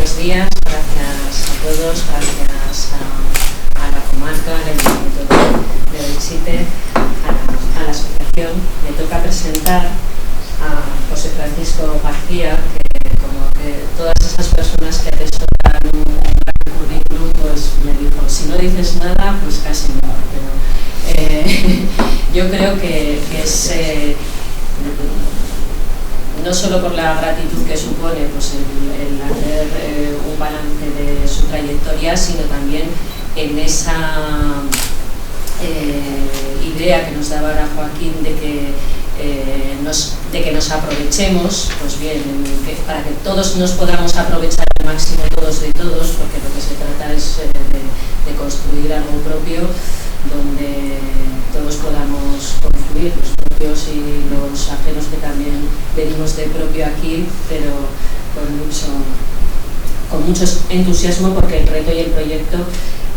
buenos días, gracias a todos, gracias a la comarca, al Ayuntamiento de Belchite, a la asociación. Me toca presentar a José Francisco García, que como que todas esas personas que atesoran un gran currículum, pues me dijo, si no dices nada, pues casi nada. Pero yo creo que es... no solo por la gratitud que supone pues, el hacer un balance de su trayectoria, sino también en esa idea que nos daba ahora Joaquín de que nos aprovechemos, pues bien, para que todos nos podamos aprovechar al máximo todos de todos, porque lo que se trata es de construir algo propio donde todos podamos confluir, los propios y los ajenos, que también venimos de propio aquí, pero con mucho entusiasmo, porque el reto y el proyecto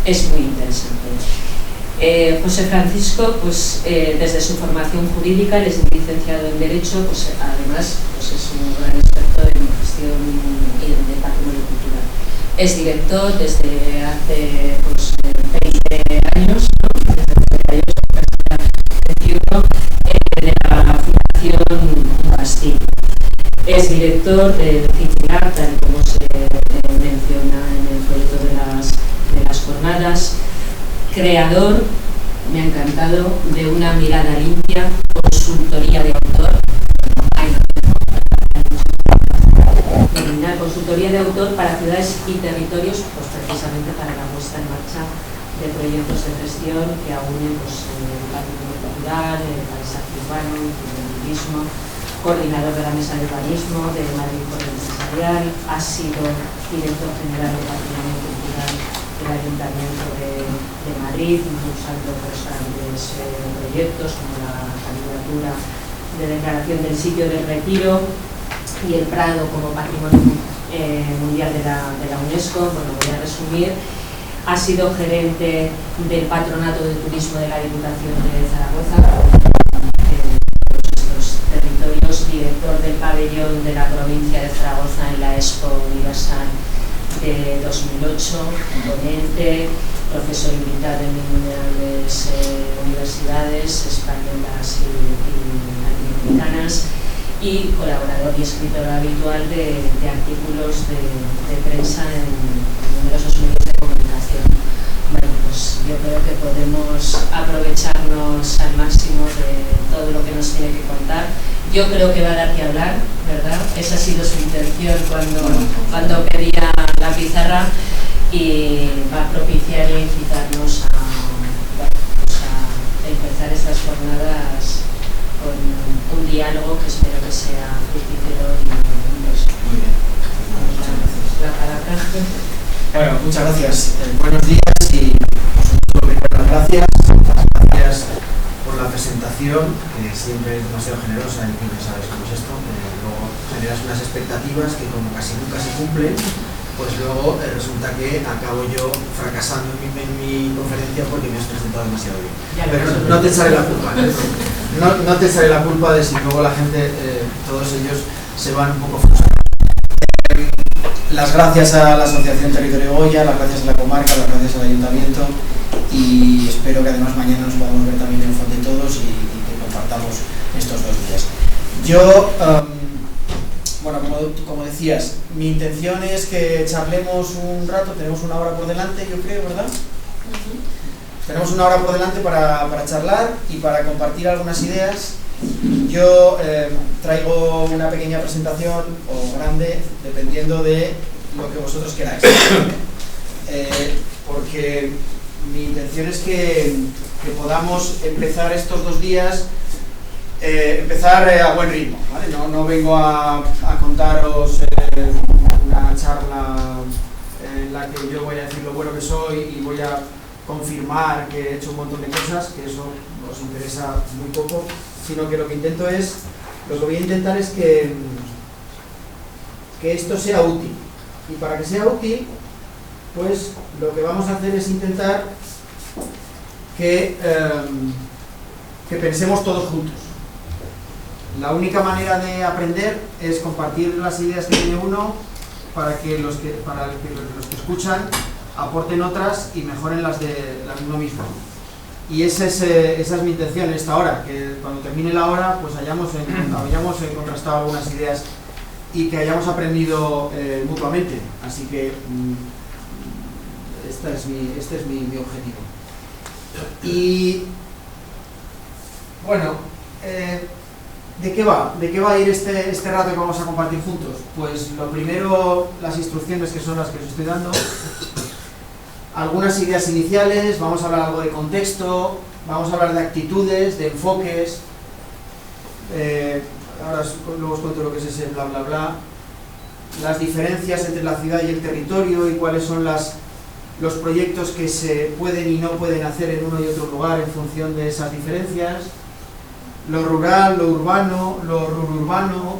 es muy interesante. José Francisco, pues, desde su formación jurídica, él es licenciado en Derecho, pues, además pues, es un gran experto en gestión y en patrimonio cultural. Es director desde hace pues, 20 años, ¿no? Desde hace 21, de la Fundación Bastille. Es director del CITIAR, tal como se menciona en el proyecto de las jornadas. Creador, me ha encantado, de Una mirada limpia, consultoría de autor. Consultoría de autor para ciudades y territorios, pues precisamente para la puesta en marcha de proyectos de gestión que aúnen pues, el patrimonio cultural, el paisaje urbano, el turismo. Coordinador de la Mesa de Urbanismo de Madrid por el Empresarial, ha sido director general de Patrimonio Cultural del Ayuntamiento de Madrid, impulsando pues, grandes proyectos como la candidatura de declaración del sitio del Retiro y el Prado como Patrimonio Mundial de la UNESCO. Bueno, voy a resumir. Ha sido gerente del Patronato de Turismo de la Diputación de Zaragoza, territorios, director del pabellón de la provincia de Zaragoza en la Expo Universal de 2008, ponente, profesor invitado en innumerables universidades españolas y latinoamericanas, y colaborador y escritor habitual de artículos de prensa en numerosos medios de comunicación. Bueno, pues yo creo que podemos aprovecharnos al máximo de todo lo que nos tiene que contar. Yo creo que va a dar que hablar, ¿verdad? Esa ha sido su intención cuando pedía la pizarra, y va a propiciar e incitarnos a empezar estas jornadas con un diálogo que espero que sea fructífero y intenso. Muy bien, muchas gracias. La palabra. Bueno, muchas gracias. Buenos días y muchas gracias. Gracias por la presentación, que siempre es demasiado generosa y que ya sabes cómo es esto. Luego generas unas expectativas que como casi nunca se cumplen, pues luego resulta que acabo yo fracasando en mi conferencia porque me has presentado demasiado bien. Pero no te echaré la culpa, no te echaré la culpa de si luego la gente, todos ellos, se van un poco frustrados. Las gracias a la Asociación Territorio Goya, las gracias a la comarca, las gracias al Ayuntamiento, y espero que además mañana nos podamos ver también en Fonte Todos y que compartamos estos 2 días. Yo, bueno, como decías, mi intención es que charlemos un rato. Tenemos 1 hora por delante, yo creo, ¿verdad? Tenemos 1 hora por delante para charlar y para compartir algunas ideas. Yo traigo una pequeña presentación o grande, dependiendo de lo que vosotros queráis, porque mi intención es que podamos empezar estos 2 días, empezar a buen ritmo, ¿vale? No vengo a contaros una charla en la que yo voy a decir lo bueno que soy y voy a confirmar que he hecho un montón de cosas, que eso os interesa muy poco, sino que lo que voy a intentar es que esto sea útil. Y para que sea útil, pues lo que vamos a hacer es intentar que pensemos todos juntos. La única manera de aprender es compartir las ideas que tiene uno para que los que escuchan aporten otras y mejoren las de uno mismo. Y esa es mi intención en esta hora, que cuando termine la hora pues hayamos contrastado algunas ideas y que hayamos aprendido mutuamente. Así que este es mi objetivo. Y bueno, ¿de qué va? ¿De qué va a ir este rato que vamos a compartir juntos? Pues lo primero, las instrucciones que son las que os estoy dando, algunas ideas iniciales, vamos a hablar algo de contexto, vamos a hablar de actitudes, de enfoques, luego os cuento lo que es ese bla bla bla, las diferencias entre la ciudad y el territorio y cuáles son los proyectos que se pueden y no pueden hacer en uno y otro lugar en función de esas diferencias, lo rural, lo urbano, lo rururbano,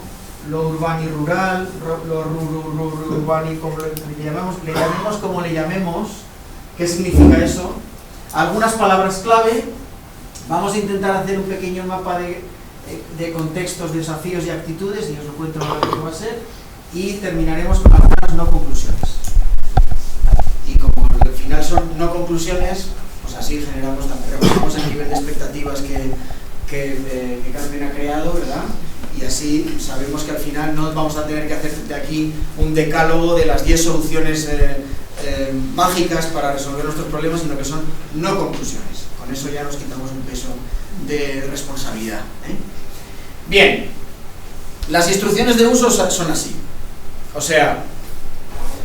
lo urbani-rural, lo rururbani, como le llamemos como le llamemos, qué significa eso, algunas palabras clave, vamos a intentar hacer un pequeño mapa de contextos, desafíos y actitudes, y os lo cuento ahora lo que va a ser, y terminaremos con algunas no conclusiones. Y como al final son no conclusiones, pues así rebajamos el nivel de expectativas que Carmen ha creado, ¿verdad? Y así sabemos que al final no vamos a tener que hacer de aquí un decálogo de las 10 soluciones mágicas para resolver nuestros problemas, sino que son no conclusiones. Con eso ya nos quitamos un peso de responsabilidad, ¿eh? Bien, las instrucciones de uso son así, o sea,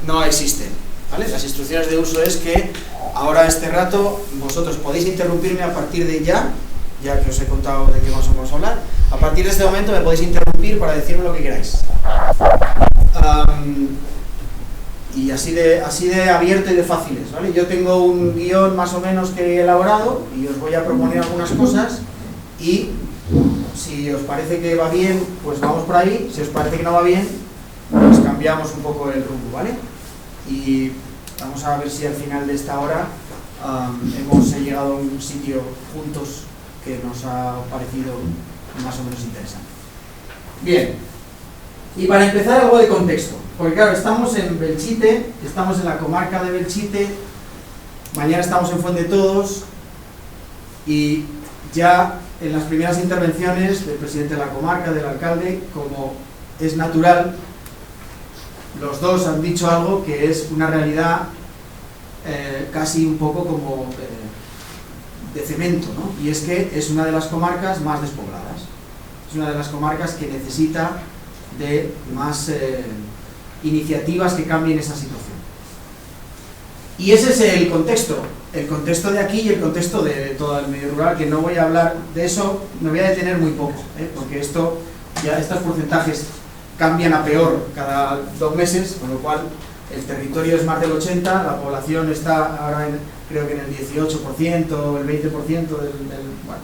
no existen, ¿vale? Las instrucciones de uso es que ahora este rato vosotros podéis interrumpirme a partir de ya que os he contado de qué vamos a hablar. A partir de este momento me podéis interrumpir para decirme lo que queráis. Y así de abierto y de fáciles, ¿vale? Yo tengo un guión más o menos que he elaborado y os voy a proponer algunas cosas y si os parece que va bien, pues vamos por ahí. Si os parece que no va bien, pues cambiamos un poco el rumbo, ¿vale? Y vamos a ver si al final de esta hora hemos llegado a un sitio juntos que nos ha parecido más o menos interesante. Bien, y para empezar algo de contexto, porque claro, estamos en Belchite, estamos en la comarca de Belchite, mañana estamos en Fuendetodos y ya en las primeras intervenciones del presidente de la comarca, del alcalde, como es natural, los dos han dicho algo que es una realidad casi un poco como de cemento, ¿no? Y es que es una de las comarcas más despobladas, es una de las comarcas que necesita de más iniciativas que cambien esa situación. Y ese es el contexto de aquí y el contexto de todo el medio rural, que no voy a hablar de eso, me voy a detener muy poco, porque estos porcentajes cambian a peor cada 2 meses, con lo cual el territorio es más del 80%, la población está ahora creo que en el 18%, el 20% bueno.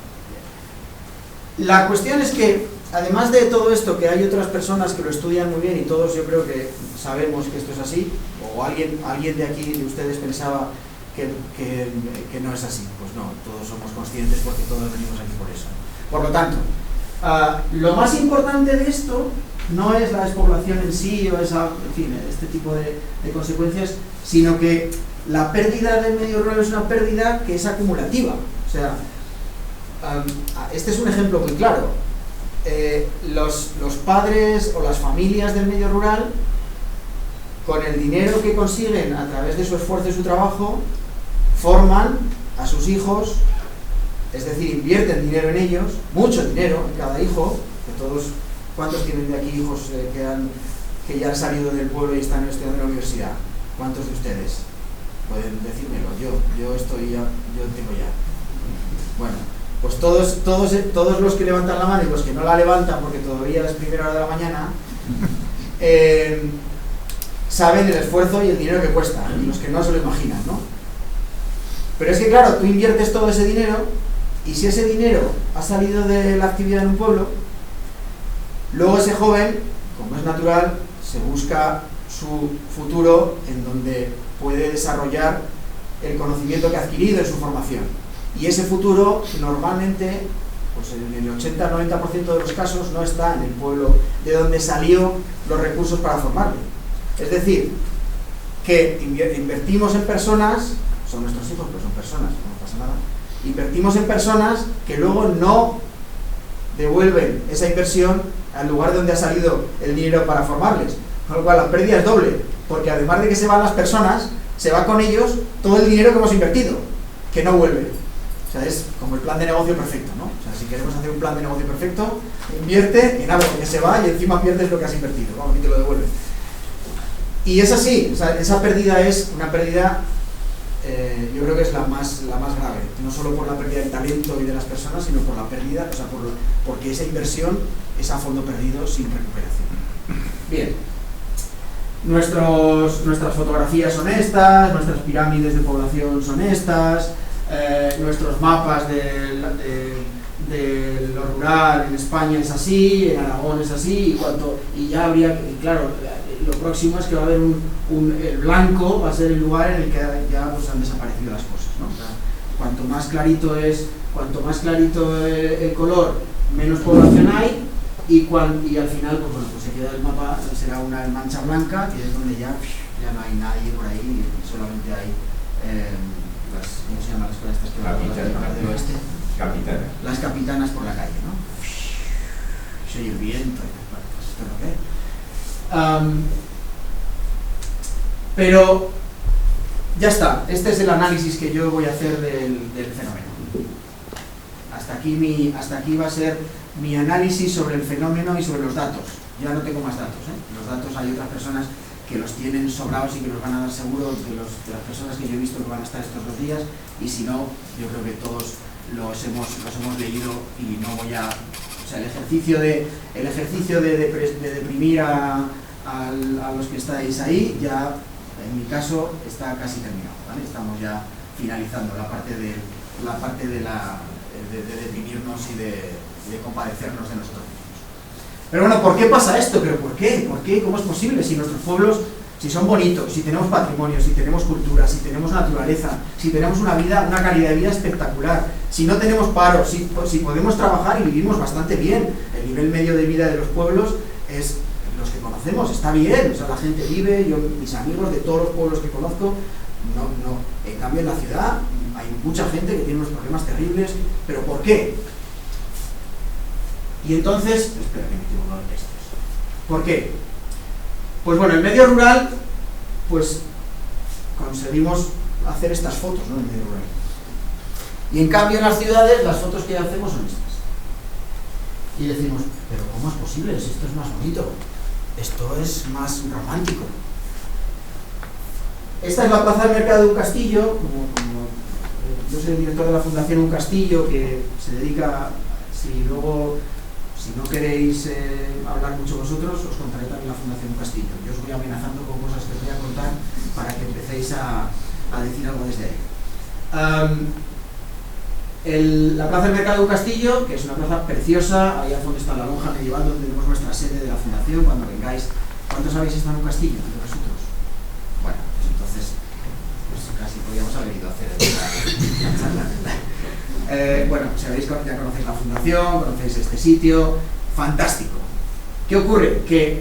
La cuestión es que, además de todo esto, que hay otras personas que lo estudian muy bien y todos yo creo que sabemos que esto es así, o alguien de aquí de ustedes pensaba que no es así, pues no, todos somos conscientes porque todos venimos aquí por eso. Por lo tanto, lo más importante de esto no es la despoblación en sí o este tipo de consecuencias, sino que la pérdida del medio rural es una pérdida que es acumulativa. O sea, este es un ejemplo muy claro. Los padres o las familias del medio rural, con el dinero que consiguen a través de su esfuerzo y su trabajo, forman a sus hijos, es decir, invierten dinero en ellos, mucho dinero en cada hijo, que todos. ¿Cuántos tienen de aquí hijos que ya han salido del pueblo y están estudiando en la universidad? ¿Cuántos de ustedes? Pueden decírmelo. Yo tengo ya. Bueno, pues todos los que levantan la mano y los que no la levantan porque todavía es primera hora de la mañana, saben el esfuerzo y el dinero que cuesta, y los que no se lo imaginan, ¿no? Pero es que claro, tú inviertes todo ese dinero y si ese dinero ha salido de la actividad en un pueblo, luego ese joven, como es natural, se busca su futuro en donde puede desarrollar el conocimiento que ha adquirido en su formación. Y ese futuro, normalmente, pues en el 80-90% de los casos, no está en el pueblo de donde salió los recursos para formarle. Es decir, que invertimos en personas, son nuestros hijos, pero son personas, no pasa nada, invertimos en personas que luego no devuelven esa inversión al lugar de donde ha salido el dinero para formarles, con lo cual la pérdida es doble, porque además de que se van las personas, se va con ellos todo el dinero que hemos invertido, que no vuelve. O sea, es como el plan de negocio perfecto, ¿no? O sea, si queremos hacer un plan de negocio perfecto, invierte en algo que se va y encima pierdes lo que has invertido, vamos, y te lo devuelve. Y es así, o sea, esa pérdida es una pérdida, yo creo que es la más grave, no solo por la pérdida del talento y de las personas, sino por la pérdida, o sea, porque esa inversión es a fondo perdido sin recuperación. Bien, nuestras fotografías son estas, nuestras pirámides de población son estas, nuestros mapas de lo rural en España es así, en Aragón es así, y ya habría, claro, lo próximo es que va a haber el blanco va a ser el lugar en el que ya pues, han desaparecido las cosas, ¿no? O sea, cuanto más clarito el color, menos población hay, y al final pues, bueno, pues se queda el mapa, será una mancha blanca, que es donde ya no hay nadie por ahí, solamente hay ¿cómo se llaman las cosas estas que van a las del oeste? Capitanas. Las capitanas por la calle, ¿no? Se oye el viento, bueno, pues esto es lo que es. Pero ya está, este es el análisis que yo voy a hacer del fenómeno. Hasta aquí va a ser mi análisis sobre el fenómeno y sobre los datos. Ya no tengo más datos, ¿eh? Los datos hay otras personas que los tienen sobrados y que los van a dar seguro de las personas que yo he visto que van a estar estos 2 días, y si no, yo creo que todos los hemos leído y no voy a... O sea, el ejercicio de deprimir a los que estáis ahí, ya en mi caso está casi terminado, ¿vale? Estamos ya finalizando la parte de deprimirnos y de compadecernos de nosotros mismos. Pero bueno, ¿por qué pasa esto? ¿Pero por qué? ¿Por qué? ¿Cómo es posible? Si nuestros pueblos, si son bonitos, si tenemos patrimonio, si tenemos cultura, si tenemos naturaleza, si tenemos una calidad de vida espectacular, si no tenemos paro, si podemos trabajar y vivimos bastante bien, el nivel medio de vida de los pueblos es los que conocemos, está bien, o sea, la gente vive, mis amigos de todos los pueblos que conozco, no. En cambio en la ciudad hay mucha gente que tiene unos problemas terribles, ¿pero por qué? Y entonces, espera que me equivoco de textos. ¿Por qué? Pues bueno, en medio rural, pues conseguimos hacer estas fotos, ¿no? En medio rural. Y en cambio en las ciudades, las fotos que hacemos son estas. Y decimos, pero ¿cómo es posible? Si esto es más bonito, esto es más romántico. Esta es la plaza del mercado de un castillo, yo soy el director de la Fundación Un Castillo, que se dedica, si no queréis hablar mucho vosotros, os contaré también la Fundación Un Castillo. Yo os voy amenazando con cosas que os voy a contar para que empecéis a decir algo desde ahí. La plaza del mercado de Un Castillo, que es una plaza preciosa, ahí al fondo está la lonja medieval donde tenemos nuestra sede de la Fundación, cuando vengáis. ¿Cuántos habéis estado en Un Castillo entre vosotros? Bueno, pues entonces casi podríamos haber ido a hacer la charla. Bueno, sabéis, ya conocéis la Fundación, conocéis este sitio, fantástico. ¿Qué ocurre? Que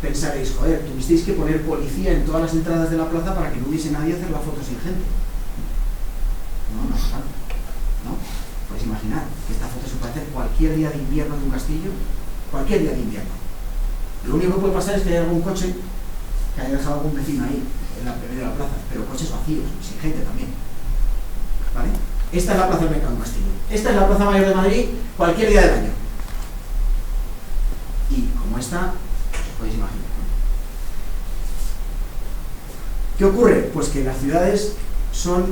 pensaréis, joder, tuvisteis que poner policía en todas las entradas de la plaza para que no hubiese nadie a hacer la foto sin gente. No, ¿no? Podéis imaginar que esta foto se puede hacer cualquier día de invierno de un castillo, cualquier día de invierno. Lo único que puede pasar es que haya algún coche que haya dejado algún vecino ahí, en la medio de la plaza, pero coches vacíos, sin gente también. ¿Vale? Esta es la plaza del mercado de un castillo. Esta es la plaza mayor de Madrid, cualquier día del año. Y como esta, os podéis imaginar, ¿no? ¿Qué ocurre? Pues que las ciudades son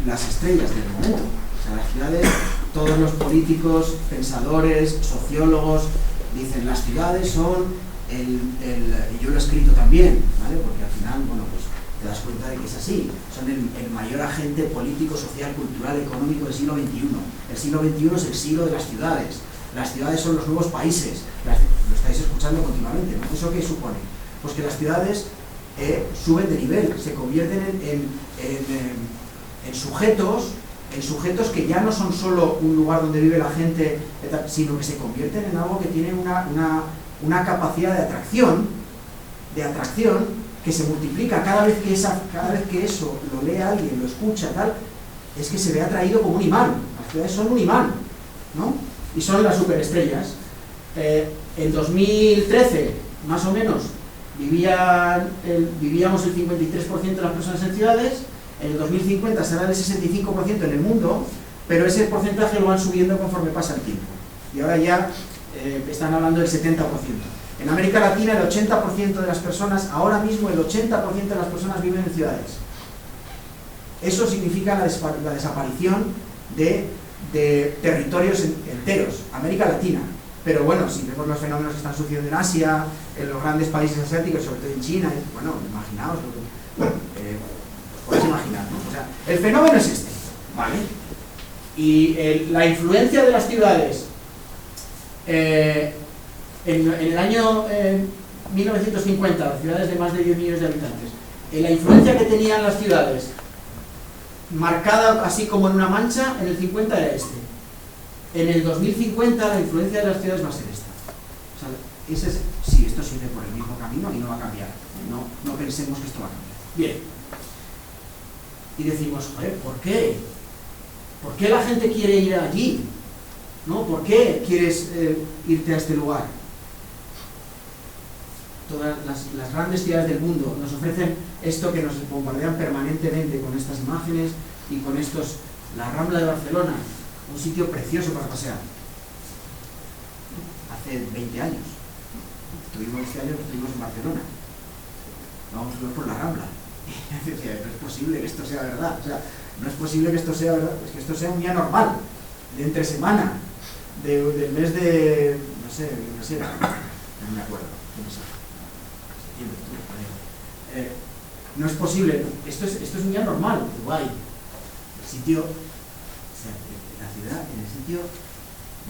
las estrellas del momento. O sea, las ciudades, todos los políticos, pensadores, sociólogos, dicen las ciudades son y yo lo he escrito también, ¿vale? Porque al final, bueno, pues te das cuenta de que es así. Son el mayor agente político, social, cultural, económico del siglo XXI. El siglo XXI es el siglo de las ciudades. Las ciudades son los nuevos países. Lo estáis escuchando continuamente, ¿no? ¿Eso qué supone? Pues que las ciudades suben de nivel, se convierten en sujetos que ya no son solo un lugar donde vive la gente, sino que se convierten en algo que tiene una capacidad de atracción que se multiplica cada vez que eso lo lee alguien, lo escucha, tal, es que se ve atraído como un imán. Las ciudades son un imán, ¿no? Y son las superestrellas. En 2013, más o menos, vivíamos el 53% de las personas en ciudades. En el 2050 será el 65% en el mundo, pero ese porcentaje lo van subiendo conforme pasa el tiempo. Y ahora ya están hablando del 70%. En América Latina el 80% de las personas, ahora mismo el 80% de las personas viven en ciudades. Eso significa la desaparición de territorios enteros, América Latina. Pero bueno, si vemos los fenómenos que están sucediendo en Asia, en los grandes países asiáticos, sobre todo en China, bueno, imaginaos lo que... Bueno, os podéis imaginar, ¿no? O sea, el fenómeno es este, ¿vale? Y la influencia de las ciudades en el año 1950, las ciudades de más de 10 millones de habitantes, la influencia que tenían las ciudades marcada así como en una mancha, en el 50 era este. En el 2050 la influencia de las ciudades va a ser esta. O sea, sí, esto sigue por el mismo camino y no va a cambiar. No pensemos que esto va a cambiar. Bien. Y decimos, joder, ¿por qué? ¿Por qué la gente quiere ir allí? ¿No? ¿Por qué quieres irte a este lugar? Todas las grandes ciudades del mundo nos ofrecen esto que nos bombardean permanentemente con estas imágenes y con estos. La Rambla de Barcelona, un sitio precioso para pasear. Hace 20 años. Este año estuvimos en Barcelona. Vamos a ver por la Rambla. Y decía, no es posible que esto sea verdad. O sea, no es posible que esto sea verdad, pues que esto sea un día normal, de entre semana, del mes de. No sé, no me acuerdo. No es posible, esto es un día normal, Dubái, el sitio, o sea, la ciudad, en el sitio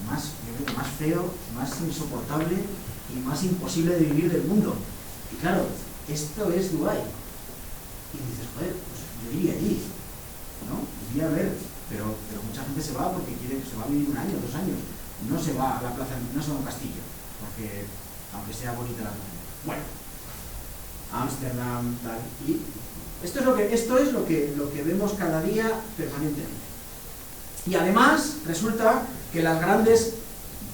más, yo creo que más feo, más insoportable y más imposible de vivir del mundo. Y claro, esto es Dubái. Y dices, joder, pues yo iría allí, ¿no? Iría a ver, pero mucha gente se va porque quiere que se va a vivir 1 año, 2 años. No se va a la plaza, no se va a un castillo, porque aunque sea bonita la plaza. Bueno. Ámsterdam, tal, y esto es lo que vemos cada día permanentemente. Y además resulta que las grandes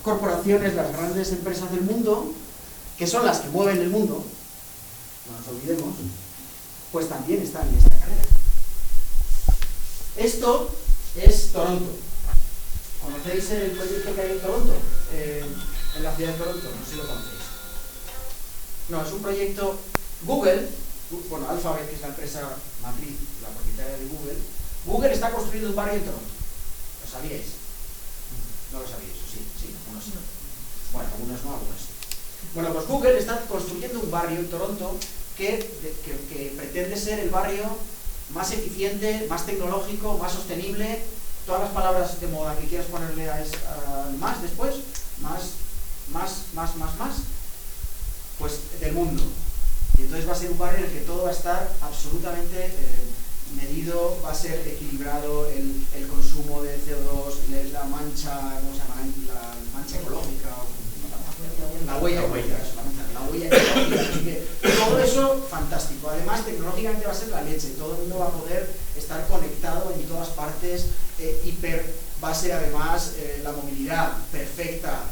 corporaciones, las grandes empresas del mundo, que son las que mueven el mundo, no nos olvidemos, pues también están en esta carrera. Esto es Toronto. ¿Conocéis el proyecto que hay en Toronto? En la ciudad de Toronto, no sé si lo conocéis. No, es un proyecto. Google, bueno, Alphabet, que es la empresa matriz, la propietaria de Google está construyendo un barrio en Toronto. ¿Lo sabíais? No lo sabíais, sí, algunos sí. Bueno, algunos no, algunos sí. Bueno, pues Google está construyendo un barrio en Toronto que pretende ser el barrio más eficiente, más tecnológico, más sostenible, todas las palabras de moda que quieras ponerle a más después, más, pues del mundo. Y entonces va a ser un barrio en el que todo va a estar absolutamente medido, va a ser equilibrado el consumo de CO2, la mancha, ¿cómo se llama? La mancha ecológica, la huella ecológica, así que todo eso fantástico. Además, tecnológicamente va a ser la leche, todo el mundo va a poder estar conectado en todas partes, va a ser además la movilidad perfecta,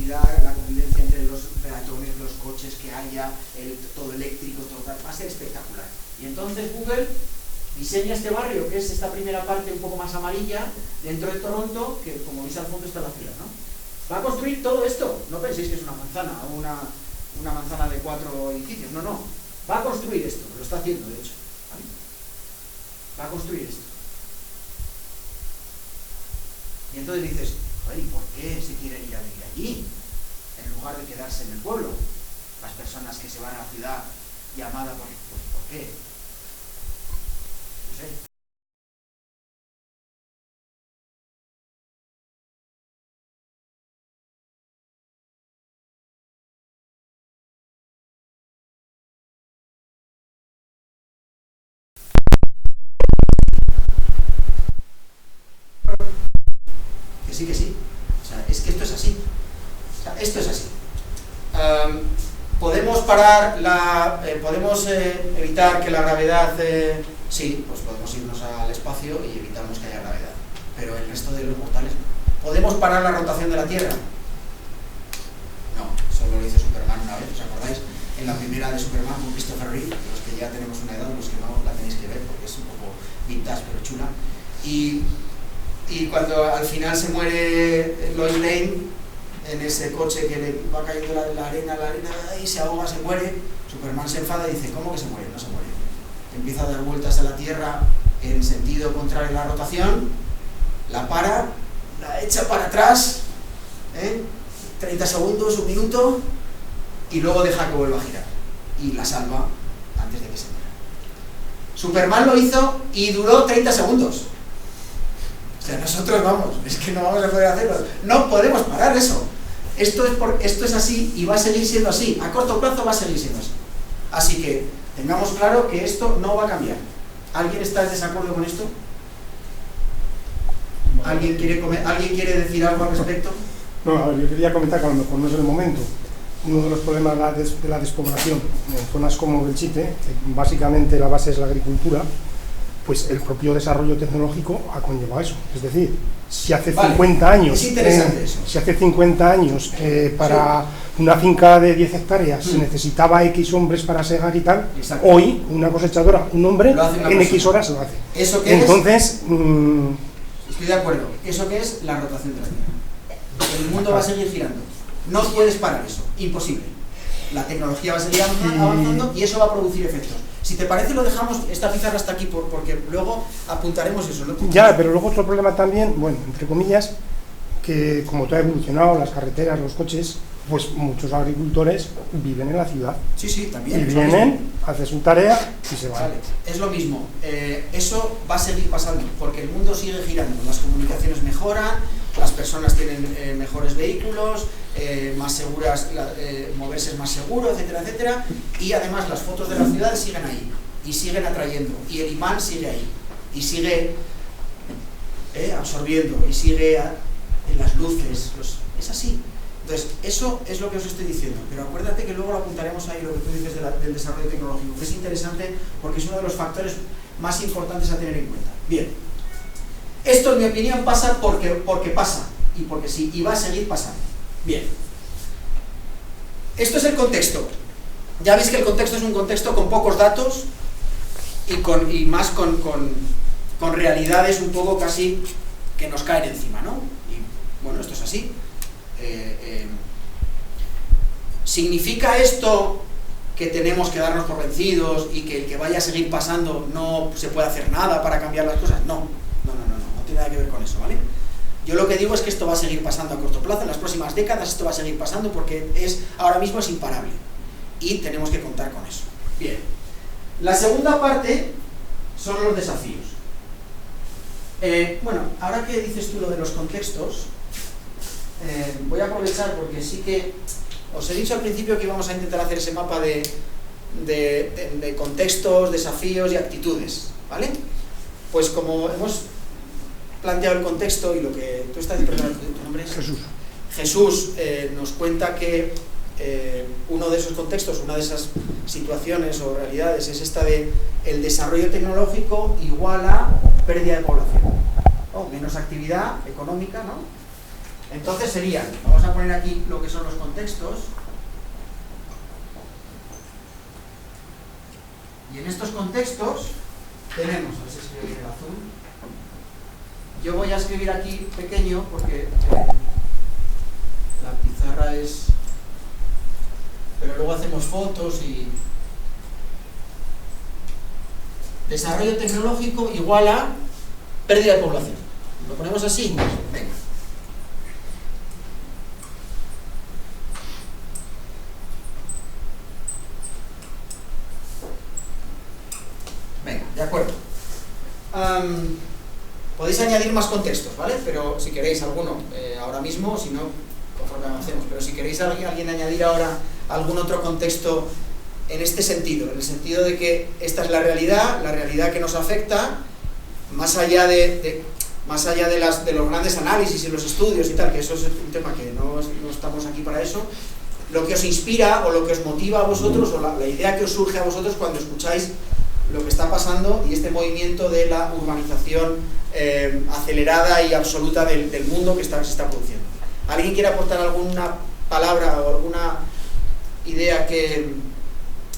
la convivencia entre los peatones, los coches que haya, todo eléctrico, todo va a ser espectacular. Y entonces Google diseña este barrio, que es esta primera parte un poco más amarilla, dentro de Toronto, que como veis al fondo está la ciudad, ¿no? Va a construir todo esto, no penséis que es una manzana o una manzana de 4 edificios, no, va a construir esto, lo está haciendo de hecho, ¿vale? Va a construir esto. Y entonces dices, joder, ¿y por qué se quieren ir a vivir allí? En lugar de quedarse en el pueblo. Las personas que se van a la ciudad llamada por qué? No sé. Que sí. O sea, es que esto es así. O sea, esto es así. ¿Podemos parar podemos evitar que la gravedad... sí, pues podemos irnos al espacio y evitamos que haya gravedad. Pero el resto de los mortales... ¿Podemos parar la rotación de la Tierra? No, solo lo hizo Superman una vez, ¿os acordáis? En la primera de Superman con Christopher Reeve, los que ya tenemos una edad, los que no la tenéis que ver porque es un poco vintage pero chula. Y cuando al final se muere Lois Lane en ese coche que le va cayendo la arena y se ahoga, se muere, Superman se enfada y dice, ¿cómo que se muere? No se muere. Empieza a dar vueltas a la Tierra en sentido contrario a la rotación, la para, la echa para atrás, 30 segundos, un minuto, y luego deja que vuelva a girar y la salva antes de que se muera. Superman lo hizo y duró 30 segundos. O sea, nosotros es que no vamos a poder hacerlo. No podemos parar eso. Esto es así y va a seguir siendo así. A corto plazo va a seguir siendo así. Así que tengamos claro que esto no va a cambiar. ¿Alguien está en desacuerdo con esto? ¿Alguien quiere decir algo al respecto? No, a ver, yo quería comentar que a lo mejor no es el momento. Uno de los problemas de la despoblación en zonas como Belchite, que básicamente la base es la agricultura, pues el propio desarrollo tecnológico ha conllevado eso. Es decir, si hace 50 años, si hace 50 años para una finca de 10 hectáreas se necesitaba X hombres para segar y tal, hoy una cosechadora, un hombre, en X horas lo hace. ¿Eso qué Entonces, estoy de acuerdo. ¿Eso qué es? La rotación de la Tierra. El mundo va a seguir girando. No puedes parar eso. Imposible. La tecnología va a seguir avanzando y eso va a producir efectos. Si te parece, lo dejamos, esta pizarra hasta aquí, porque luego apuntaremos eso, ¿no? Ya, pero luego otro problema también, bueno, entre comillas, que como todo ha evolucionado, las carreteras, los coches, pues muchos agricultores viven en la ciudad. Sí, también. Y vienen, hacen su tarea y se van. Vale, es lo mismo. Eso va a seguir pasando, porque el mundo sigue girando, las comunicaciones mejoran, las personas tienen mejores vehículos, más seguras, moverse es más seguro, etcétera, etcétera, y además las fotos de las ciudades siguen ahí, y siguen atrayendo, y el imán sigue ahí, y sigue absorbiendo, y sigue en las luces, es así. Entonces, eso es lo que os estoy diciendo, pero acuérdate que luego lo apuntaremos ahí, lo que tú dices del desarrollo tecnológico, que es interesante porque es uno de los factores más importantes a tener en cuenta. Bien, esto en mi opinión pasa porque pasa, y porque sí, y va a seguir pasando. Bien, esto es el contexto. Ya veis que el contexto es un contexto con pocos datos y más con realidades un poco casi que nos caen encima, ¿no? Y bueno, esto es así. ¿Significa esto que tenemos que darnos por vencidos y que el que vaya a seguir pasando no se puede hacer nada para cambiar las cosas? No tiene nada que ver con eso, ¿vale? Yo lo que digo es que esto va a seguir pasando a corto plazo, en las próximas décadas esto va a seguir pasando porque ahora mismo es imparable y tenemos que contar con eso. Bien, la segunda parte son los desafíos. Bueno, ahora que dices tú lo de los contextos, voy a aprovechar porque sí que os he dicho al principio que íbamos a intentar hacer ese mapa de contextos, desafíos y actitudes, ¿vale? Pues como hemos planteado el contexto y lo que tú estás diciendo, ¿tu nombre es? Jesús nos cuenta que uno de esos contextos, una de esas situaciones o realidades es esta de el desarrollo tecnológico igual a pérdida de población, o menos actividad económica, ¿no? Entonces serían, vamos a poner aquí lo que son los contextos, y en estos contextos tenemos, a ver si escribo bien el azul, yo voy a escribir aquí pequeño porque la pizarra es, pero luego hacemos fotos y desarrollo tecnológico igual a pérdida de población. ¿Lo ponemos así? Venga. Venga, de acuerdo. Podéis añadir más contextos, ¿vale? Pero si queréis alguno ahora mismo, si no, conforme avancemos. Pero si queréis alguien añadir ahora algún otro contexto en este sentido, en el sentido de que esta es la realidad que nos afecta, más allá de los grandes análisis y los estudios y tal, que eso es un tema que no estamos aquí para eso, lo que os inspira o lo que os motiva a vosotros, o la idea que os surge a vosotros cuando escucháis lo que está pasando y este movimiento de la urbanización acelerada y absoluta del mundo que se está produciendo. ¿Alguien quiere aportar alguna palabra o alguna idea que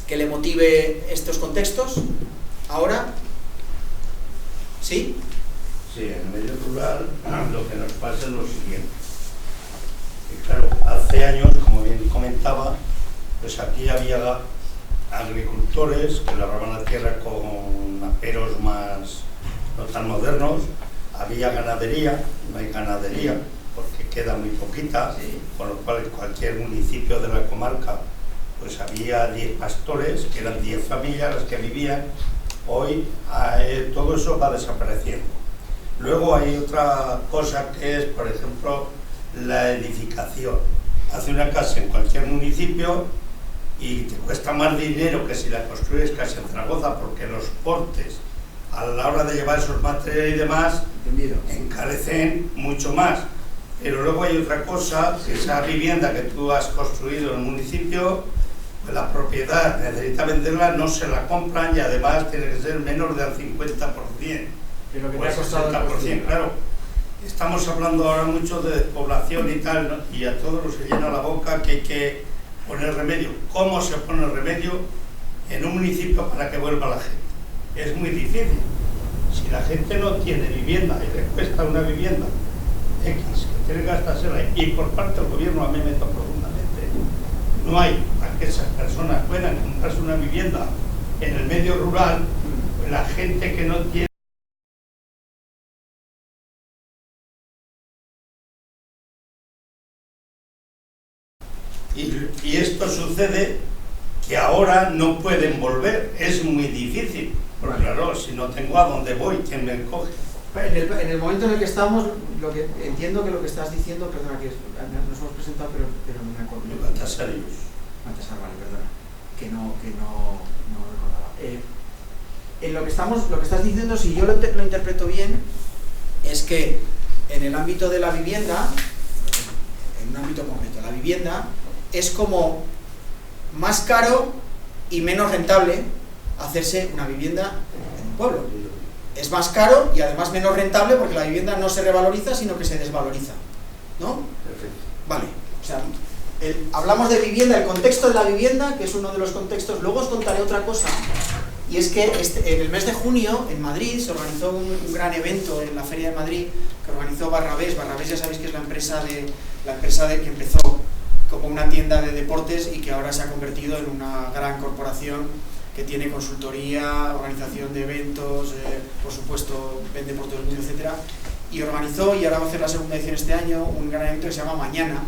le motive estos contextos? ¿Ahora? ¿Sí? Sí, en el medio rural lo que nos pasa es lo siguiente. Y claro, hace años, como bien comentaba, pues aquí había agricultores que labraban la tierra con aperos más no tan modernos, había ganadería, no hay ganadería porque queda muy poquita, Sí. con lo cual en cualquier municipio de la comarca pues había 10 pastores, que eran 10 familias las que vivían. Hoy todo eso va desapareciendo. Luego hay otra cosa que es, por ejemplo, la edificación. Hace una casa en cualquier municipio y te cuesta más dinero que si la construyes casi en Zaragoza, porque los portes a la hora de llevar esos materiales y demás Entendido. encarecen mucho más. Pero luego hay otra cosa, que esa vivienda que tú has construido en el municipio, pues la propiedad necesita venderla, no se la compran y además tiene que ser menor del 50%. Que es lo que O te el ha costado el 60%, construir. claro. Estamos hablando ahora mucho de despoblación y tal, ¿no? Y a todos nos se llena la boca que hay que poner remedio. ¿Cómo se pone remedio en un municipio para que vuelva la gente? Es muy difícil. Si la gente no tiene vivienda y le cuesta una vivienda X, que tiene que gastársela, y por parte del gobierno a mí me toca profundamente, no hay para que esas personas puedan comprarse una vivienda en el medio rural, pues la gente que no tiene y esto sucede que ahora no pueden volver, es muy difícil, porque claro, si no tengo a dónde voy, ¿quién me coge? En el momento en el que estamos, entiendo que lo que estás diciendo, perdona, que nos hemos presentado, pero no me acuerdo. Baltasarius. Baltasar, vale, perdona, que no recordaba. En lo que estás diciendo, si yo lo interpreto bien, es que en el ámbito de la vivienda, en un ámbito concreto, la vivienda es como más caro y menos rentable hacerse una vivienda en un pueblo. Es más caro y además menos rentable porque la vivienda no se revaloriza, sino que se desvaloriza, ¿no? Perfecto. Vale, o sea, hablamos de vivienda, el contexto de la vivienda, que es uno de los contextos. Luego os contaré otra cosa, y es que en el mes de junio en Madrid se organizó un gran evento en la Feria de Madrid que organizó Barrabés. Barrabés, ya sabéis que es la empresa que empezó como una tienda de deportes y que ahora se ha convertido en una gran corporación que tiene consultoría, organización de eventos, por supuesto vende por todo el mundo, etcétera. Y organizó, y ahora va a hacer la segunda edición este año, un gran evento que se llama Mañana.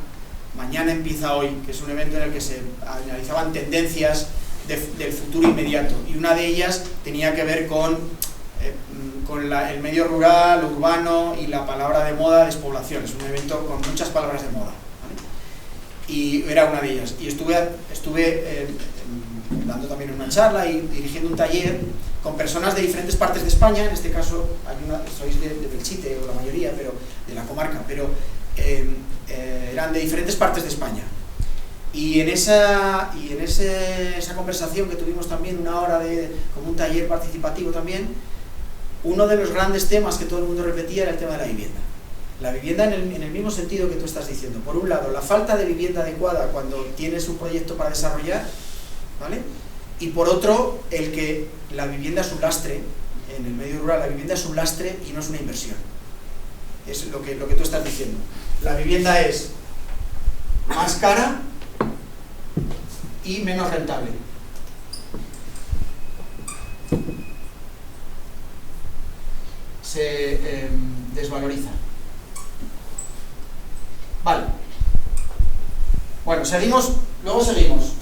Mañana empieza hoy, que es un evento en el que se analizaban tendencias del futuro inmediato. Y una de ellas tenía que ver con el medio rural, lo urbano y la palabra de moda, despoblación. Es un evento con muchas palabras de moda, ¿vale? Y era una de ellas. Y estuve dando también una charla y dirigiendo un taller con personas de diferentes partes de España. En este caso sois de Belchite, o la mayoría, pero de la comarca, pero eran de diferentes partes de España. Y en esa conversación que tuvimos también, una hora como un taller participativo también, uno de los grandes temas que todo el mundo repetía era el tema de la vivienda. La vivienda en el mismo sentido que tú estás diciendo. Por un lado, la falta de vivienda adecuada cuando tienes un proyecto para desarrollar, ¿vale? Y por otro, el que la vivienda es un lastre, en el medio rural la vivienda es un lastre y no es una inversión. Es lo que tú estás diciendo. La vivienda es más cara y menos rentable. Se desvaloriza. Vale. Bueno, luego seguimos.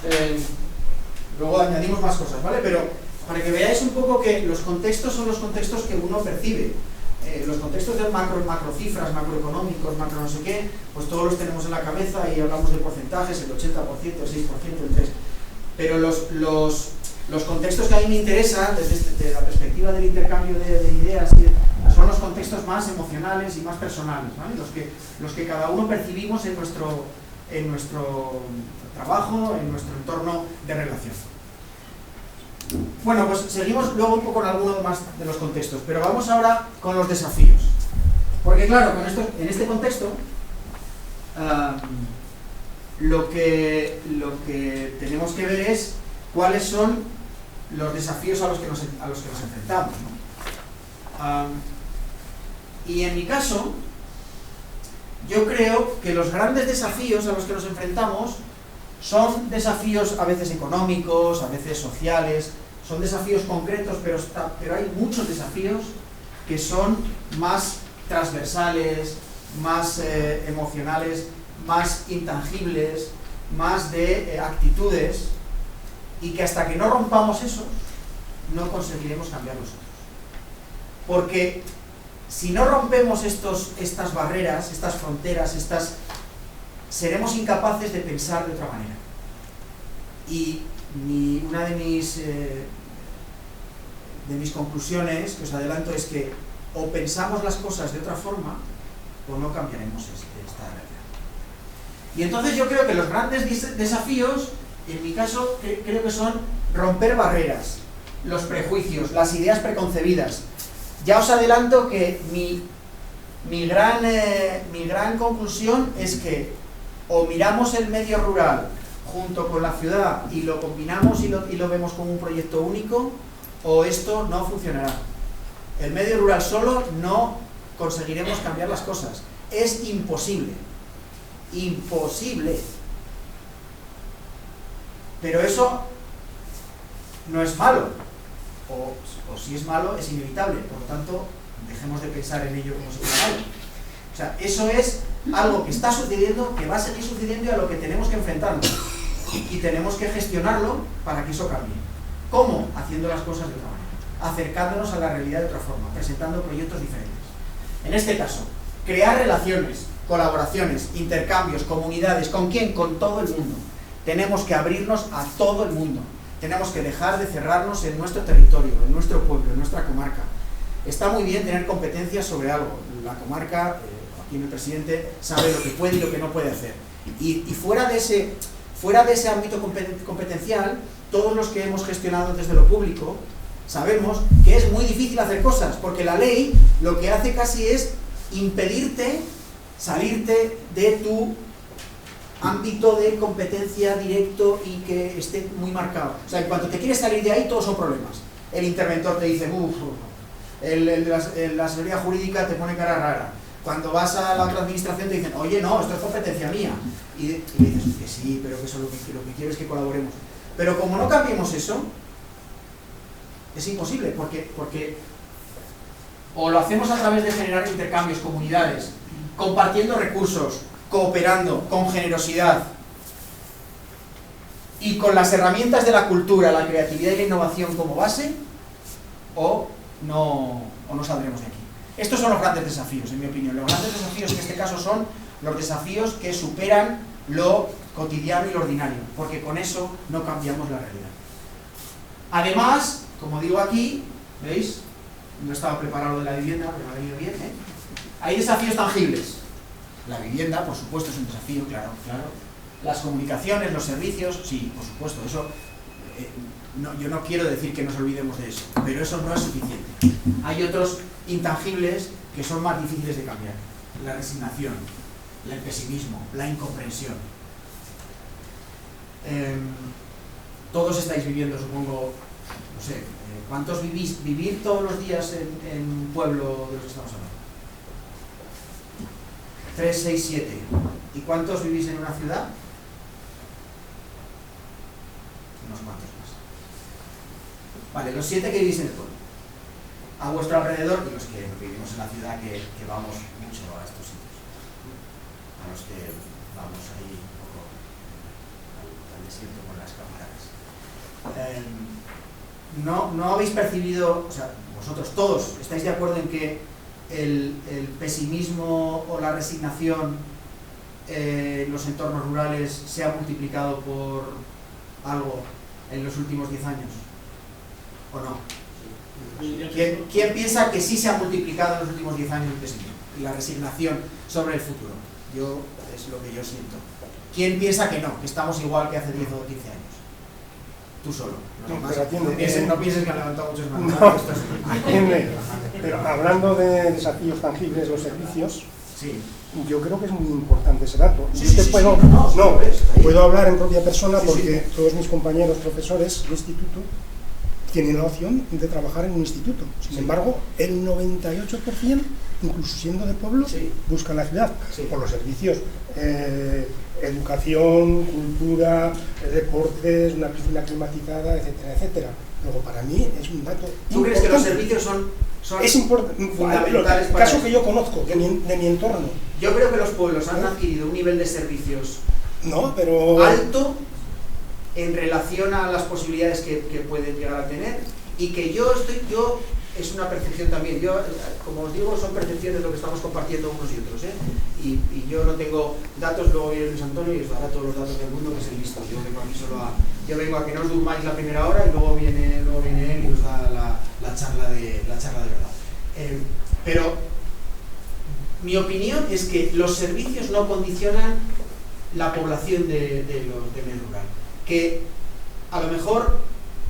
Luego añadimos más cosas, ¿vale? Pero para que veáis un poco que los contextos son los contextos que uno percibe. Los contextos de macrocifras, macroeconómicos, macro no sé qué, pues todos los tenemos en la cabeza y hablamos de porcentajes, el 80%, el 6%, el 3%. Pero los contextos que a mí me interesan, desde la perspectiva del intercambio de ideas, son los contextos más emocionales y más personales, ¿vale? Los que cada uno percibimos en en nuestro trabajo, en nuestro entorno de relación. Bueno, pues seguimos luego un poco con algunos más de los contextos, pero vamos ahora con los desafíos. Porque claro, en este contexto, lo que tenemos que ver es cuáles son los desafíos a los que nos enfrentamos, ¿no? Y en mi caso, yo creo que los grandes desafíos a los que nos enfrentamos son desafíos a veces económicos, a veces sociales, son desafíos concretos, pero hay muchos desafíos que son más transversales, más emocionales, más intangibles, más de actitudes, y que hasta que no rompamos eso, no conseguiremos cambiar nosotros. Porque si no rompemos estas barreras, estas fronteras, seremos incapaces de pensar de otra manera. Y una de mis conclusiones, que os adelanto, es que o pensamos las cosas de otra forma o no cambiaremos esta realidad. Y entonces yo creo que los grandes desafíos, en mi caso, creo que son romper barreras, los prejuicios, las ideas preconcebidas. Ya os adelanto que mi gran conclusión es que o miramos el medio rural junto con la ciudad y lo combinamos y lo vemos como un proyecto único, o esto no funcionará. El medio rural solo no conseguiremos cambiar las cosas. Es imposible. Imposible. Pero eso no es malo. O si es malo, es inevitable. Por lo tanto, dejemos de pensar en ello como si fuera malo. O sea, eso es algo que está sucediendo, que va a seguir sucediendo y a lo que tenemos que enfrentarnos. Y tenemos que gestionarlo para que eso cambie. ¿Cómo? Haciendo las cosas de otra manera. Acercándonos a la realidad de otra forma, presentando proyectos diferentes. En este caso, crear relaciones, colaboraciones, intercambios, comunidades. ¿Con quién? Con todo el mundo. Tenemos que abrirnos a todo el mundo. Tenemos que dejar de cerrarnos en nuestro territorio, en nuestro pueblo, en nuestra comarca. Está muy bien tener competencias sobre algo. La comarca, aquí el presidente, sabe lo que puede y lo que no puede hacer. Y fuera de ese ámbito competencial, todos los que hemos gestionado desde lo público, sabemos que es muy difícil hacer cosas, porque la ley lo que hace casi es impedirte salirte de tu ámbito de competencia directo y que esté muy marcado. O sea, en cuanto te quieres salir de ahí, todos son problemas. El interventor te dice, la asesoría jurídica te pone cara rara. Cuando vas a la otra administración te dicen, oye, no, esto es competencia mía. Y le dices, que sí, pero que eso lo que quiero es que colaboremos. Pero como no cambiemos eso, es imposible, porque o lo hacemos a través de generar intercambios, comunidades, compartiendo recursos, cooperando, con generosidad y con las herramientas de la cultura, la creatividad y la innovación como base, o no saldremos de aquí. Estos son los grandes desafíos, en mi opinión. Los grandes desafíos en este caso son los desafíos que superan lo cotidiano y lo ordinario, porque con eso no cambiamos la realidad. Además, como digo aquí, ¿veis? No estaba preparado de la vivienda, pero me ha venido bien, ¿eh? Hay desafíos tangibles. La vivienda, por supuesto, es un desafío, claro. Las comunicaciones, los servicios, sí, por supuesto, eso... yo no quiero decir que nos olvidemos de eso, pero eso no es suficiente. Hay otros intangibles que son más difíciles de cambiar. La resignación, el pesimismo, la incomprensión. Todos estáis viviendo, supongo, no sé, ¿cuántos vivir todos los días en un pueblo de los que estamos hablando? 3, 6, 7. ¿Y cuántos vivís en una ciudad? Unos cuantos más. Vale, los 7 que vivís en el pueblo. A vuestro alrededor, y los que vivimos en la ciudad, que vamos mucho a estos sitios. A los que vamos ahí un poco al desierto con las cámaras. ¿No habéis percibido, o sea, vosotros todos, estáis de acuerdo en que el pesimismo o la resignación en los entornos rurales se ha multiplicado por algo en los últimos 10 años? ¿O no? ¿Quién piensa que sí se ha multiplicado en los últimos 10 años el pesimismo y la resignación sobre el futuro? Es lo que yo siento. ¿Quién piensa que no? Que estamos igual que hace 10 o 15 años. Tú solo. No, Más, pero atiende, no pienses que han levantado muchos manos. No, pero hablando de desafíos tangibles, los servicios, Sí. yo creo que es muy importante ese dato. Sí, Yo te sí, puedo, sí, no, puedo hablar en propia persona Sí, porque sí. todos mis compañeros profesores de instituto tienen la opción de trabajar en un instituto. Sin Sí. embargo, el 98%, incluso siendo de pueblo, Sí. buscan la ciudad Sí. por los servicios. Educación, cultura, deportes, una piscina climatizada, etcétera, etcétera. Luego, para mí es un dato ¿Tú crees que los importante. servicios son Es importante, fundamentales el para caso eso? que yo conozco de mi entorno, Yo creo que los pueblos han adquirido un nivel de servicios no, pero alto en relación a las posibilidades que pueden llegar a tener, y que es una percepción también, como os digo, son percepciones lo que estamos compartiendo unos y otros, y yo no tengo datos, luego viene Luis Antonio y os dará todos los datos del mundo, que es el listo. Yo vengo aquí solo yo vengo a que no os durmáis la primera hora, y luego viene él y os da la charla de verdad. Pero mi opinión es que los servicios no condicionan la población del medio rural, que a lo mejor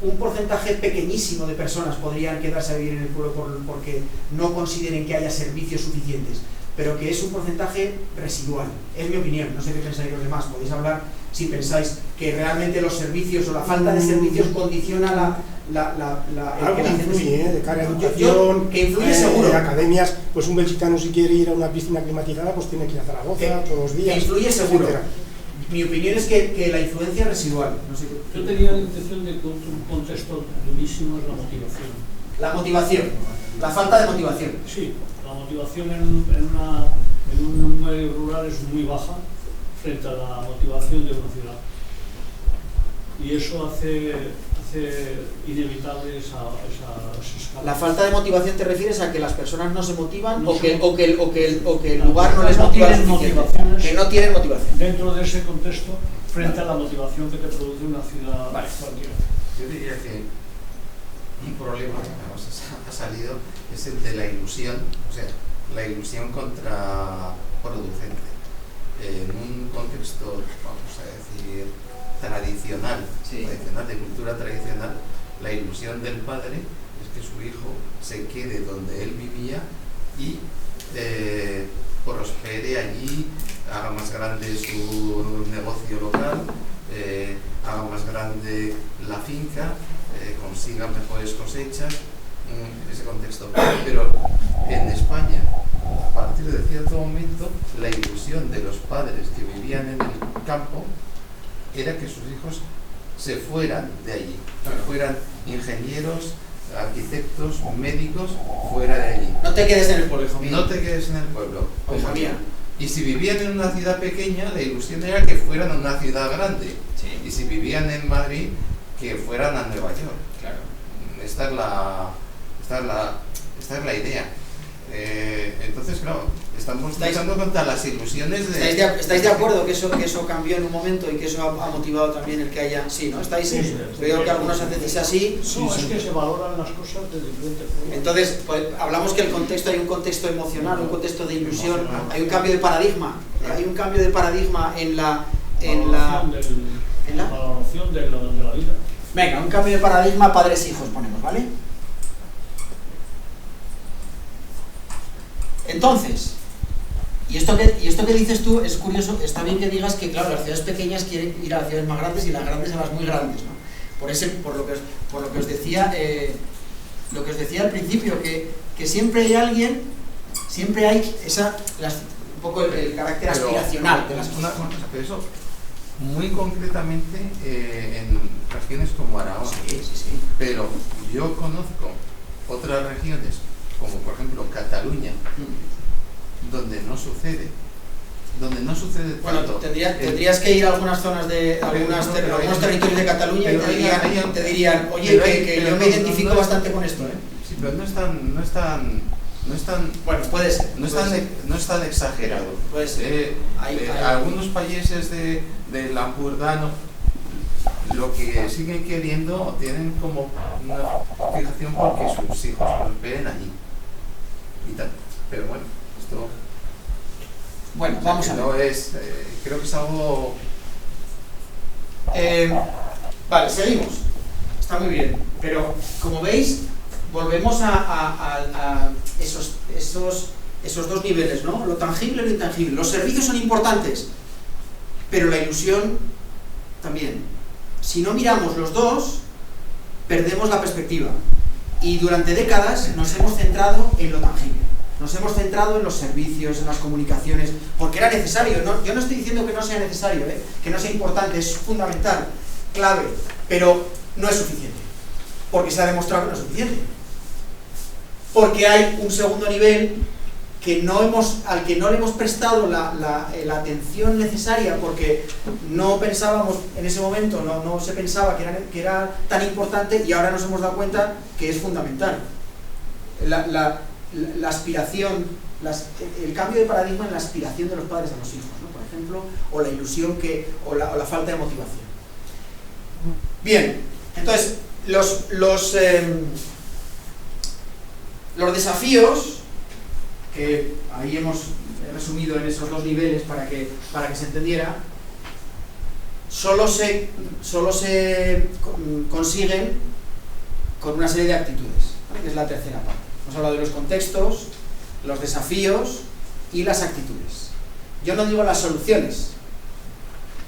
un porcentaje pequeñísimo de personas podrían quedarse a vivir en el pueblo porque no consideren que haya servicios suficientes, pero que es un porcentaje residual. Es mi opinión, no sé qué pensáis los demás. Podéis hablar si pensáis que realmente los servicios o la falta de servicios condiciona algo que la gente influye, de cara a educación, que influye seguro. de academias, pues un belchicano si quiere ir a una piscina climatizada, pues tiene que ir a Zaragoza todos los días. Que influye seguro. Etcétera. Mi opinión es que la influencia es residual. No sé qué. Yo tenía la intención de que un contexto durísimo es la motivación. La motivación, la falta de motivación. Sí, la motivación en un medio rural es muy baja frente a la motivación de una ciudad. Y eso hace inevitable esa escala. ¿La falta de motivación te refieres a que las personas no se motivan No o que el no, lugar no les no motiva tienen suficiente? motivaciones. Que no tienen motivación. Dentro de ese contexto, frente a la motivación que te produce una ciudad Vale. cualquiera. Yo diría que un problema que además ha salido es el de la ilusión, o sea, la ilusión contraproducente. En un contexto, vamos a decir, tradicional, de cultura tradicional, la ilusión del padre es que su hijo se quede donde él vivía y prospere allí, haga más grande su negocio local, haga más grande la finca, consiga mejores cosechas, ese contexto. Pero en España, a partir de cierto momento, la ilusión de los padres que vivían en el campo era que sus hijos se fueran de allí, que fueran ingenieros, arquitectos, médicos, fuera de allí. No te quedes en el pueblo, hijo mío. No te quedes en el pueblo. Hija mía. Y si vivían en una ciudad pequeña, la ilusión era que fueran a una ciudad grande. Sí. Y si vivían en Madrid, que fueran a Nueva York. Claro. Esta es la idea. Entonces, claro, estamos luchando contra las ilusiones de... ¿Estáis de acuerdo que eso cambió en un momento y que eso ha motivado también el que haya... Sí, ¿no? ¿Estáis? Sí, Veo que algunos hacéis así. No, es que se valoran las cosas de diferentes formas. Entonces, pues, hablamos que hay un contexto emocional, un contexto de ilusión, Emocional. hay un cambio de paradigma. Hay un cambio de paradigma en la valoración de la vida. Venga, un cambio de paradigma padres-hijos ponemos, ¿vale? Entonces, y esto que dices tú es curioso, está bien que digas que, claro, las ciudades pequeñas quieren ir a las ciudades más grandes y las grandes a las muy grandes, ¿no? Por lo que os decía al principio, que siempre hay alguien, siempre hay un poco el carácter aspiracional de las cosas. Pero eso, muy concretamente en regiones como Aragón. Sí. Pero yo conozco otras regiones, como por ejemplo Cataluña, donde no sucede Bueno, tanto. tendrías que ir a algunas zonas de algunos territorios de Cataluña y te dirían, oye, que yo me identifico bastante con esto, ¿eh? Sí, pero no es tan Bueno, puede ser. no es tan exagerado. Puede ser. Algunos países del Ampurdano lo que siguen queriendo, tienen como una fijación porque sus hijos prosperen allí y tal. Pero bueno, esto Bueno, vamos a ver. no es, creo que es algo Vale, seguimos. Está muy bien. Pero, como veis, volvemos a esos dos niveles, ¿no? Lo tangible y lo intangible. Los servicios son importantes, pero la ilusión también. Si no miramos los dos, perdemos la perspectiva. Y durante décadas nos hemos centrado en lo tangible. Nos hemos centrado en los servicios, en las comunicaciones, porque era necesario. Yo no estoy diciendo que no sea necesario, que no sea importante, es fundamental, clave, pero no es suficiente. Porque se ha demostrado que no es suficiente. Porque hay un segundo nivel al que no le hemos prestado la atención necesaria, porque no pensábamos en ese momento, no se pensaba que era tan importante, y ahora nos hemos dado cuenta que es fundamental. La aspiración, el cambio de paradigma en la aspiración de los padres a los hijos, ¿no? Por ejemplo, o la ilusión o la falta de motivación. Bien, entonces, los desafíos, que ahí hemos resumido en esos dos niveles para que se entendiera, solo se consiguen con una serie de actitudes, ¿vale? Que es la tercera parte. Hemos hablado de los contextos, los desafíos y las actitudes. Yo no digo las soluciones,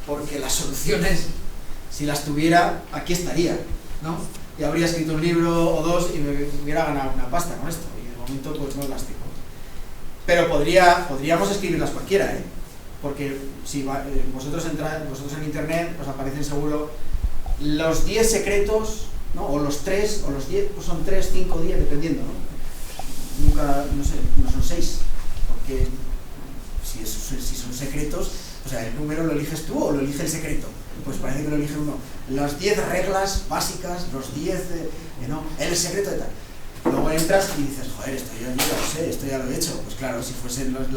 porque las soluciones, si las tuviera, aquí estaría, ¿no? Y habría escrito un libro o dos y me hubiera ganado una pasta con esto, y de momento pues no las tengo. Pero podríamos escribirlas cualquiera, porque si vosotros en internet os aparecen seguro los 10 secretos, ¿no? O los 3, o los 10, pues son 3, 5, 10, dependiendo, ¿no? Nunca, no sé, no son 6, porque si son secretos, o sea, el número lo eliges tú o lo elige el secreto. Pues parece que lo elige uno. Las 10 reglas básicas, los 10, ¿no? El secreto de tal. Luego entras y dices, joder, esto yo ya lo sé, esto ya lo he hecho. Pues claro, si fuesen los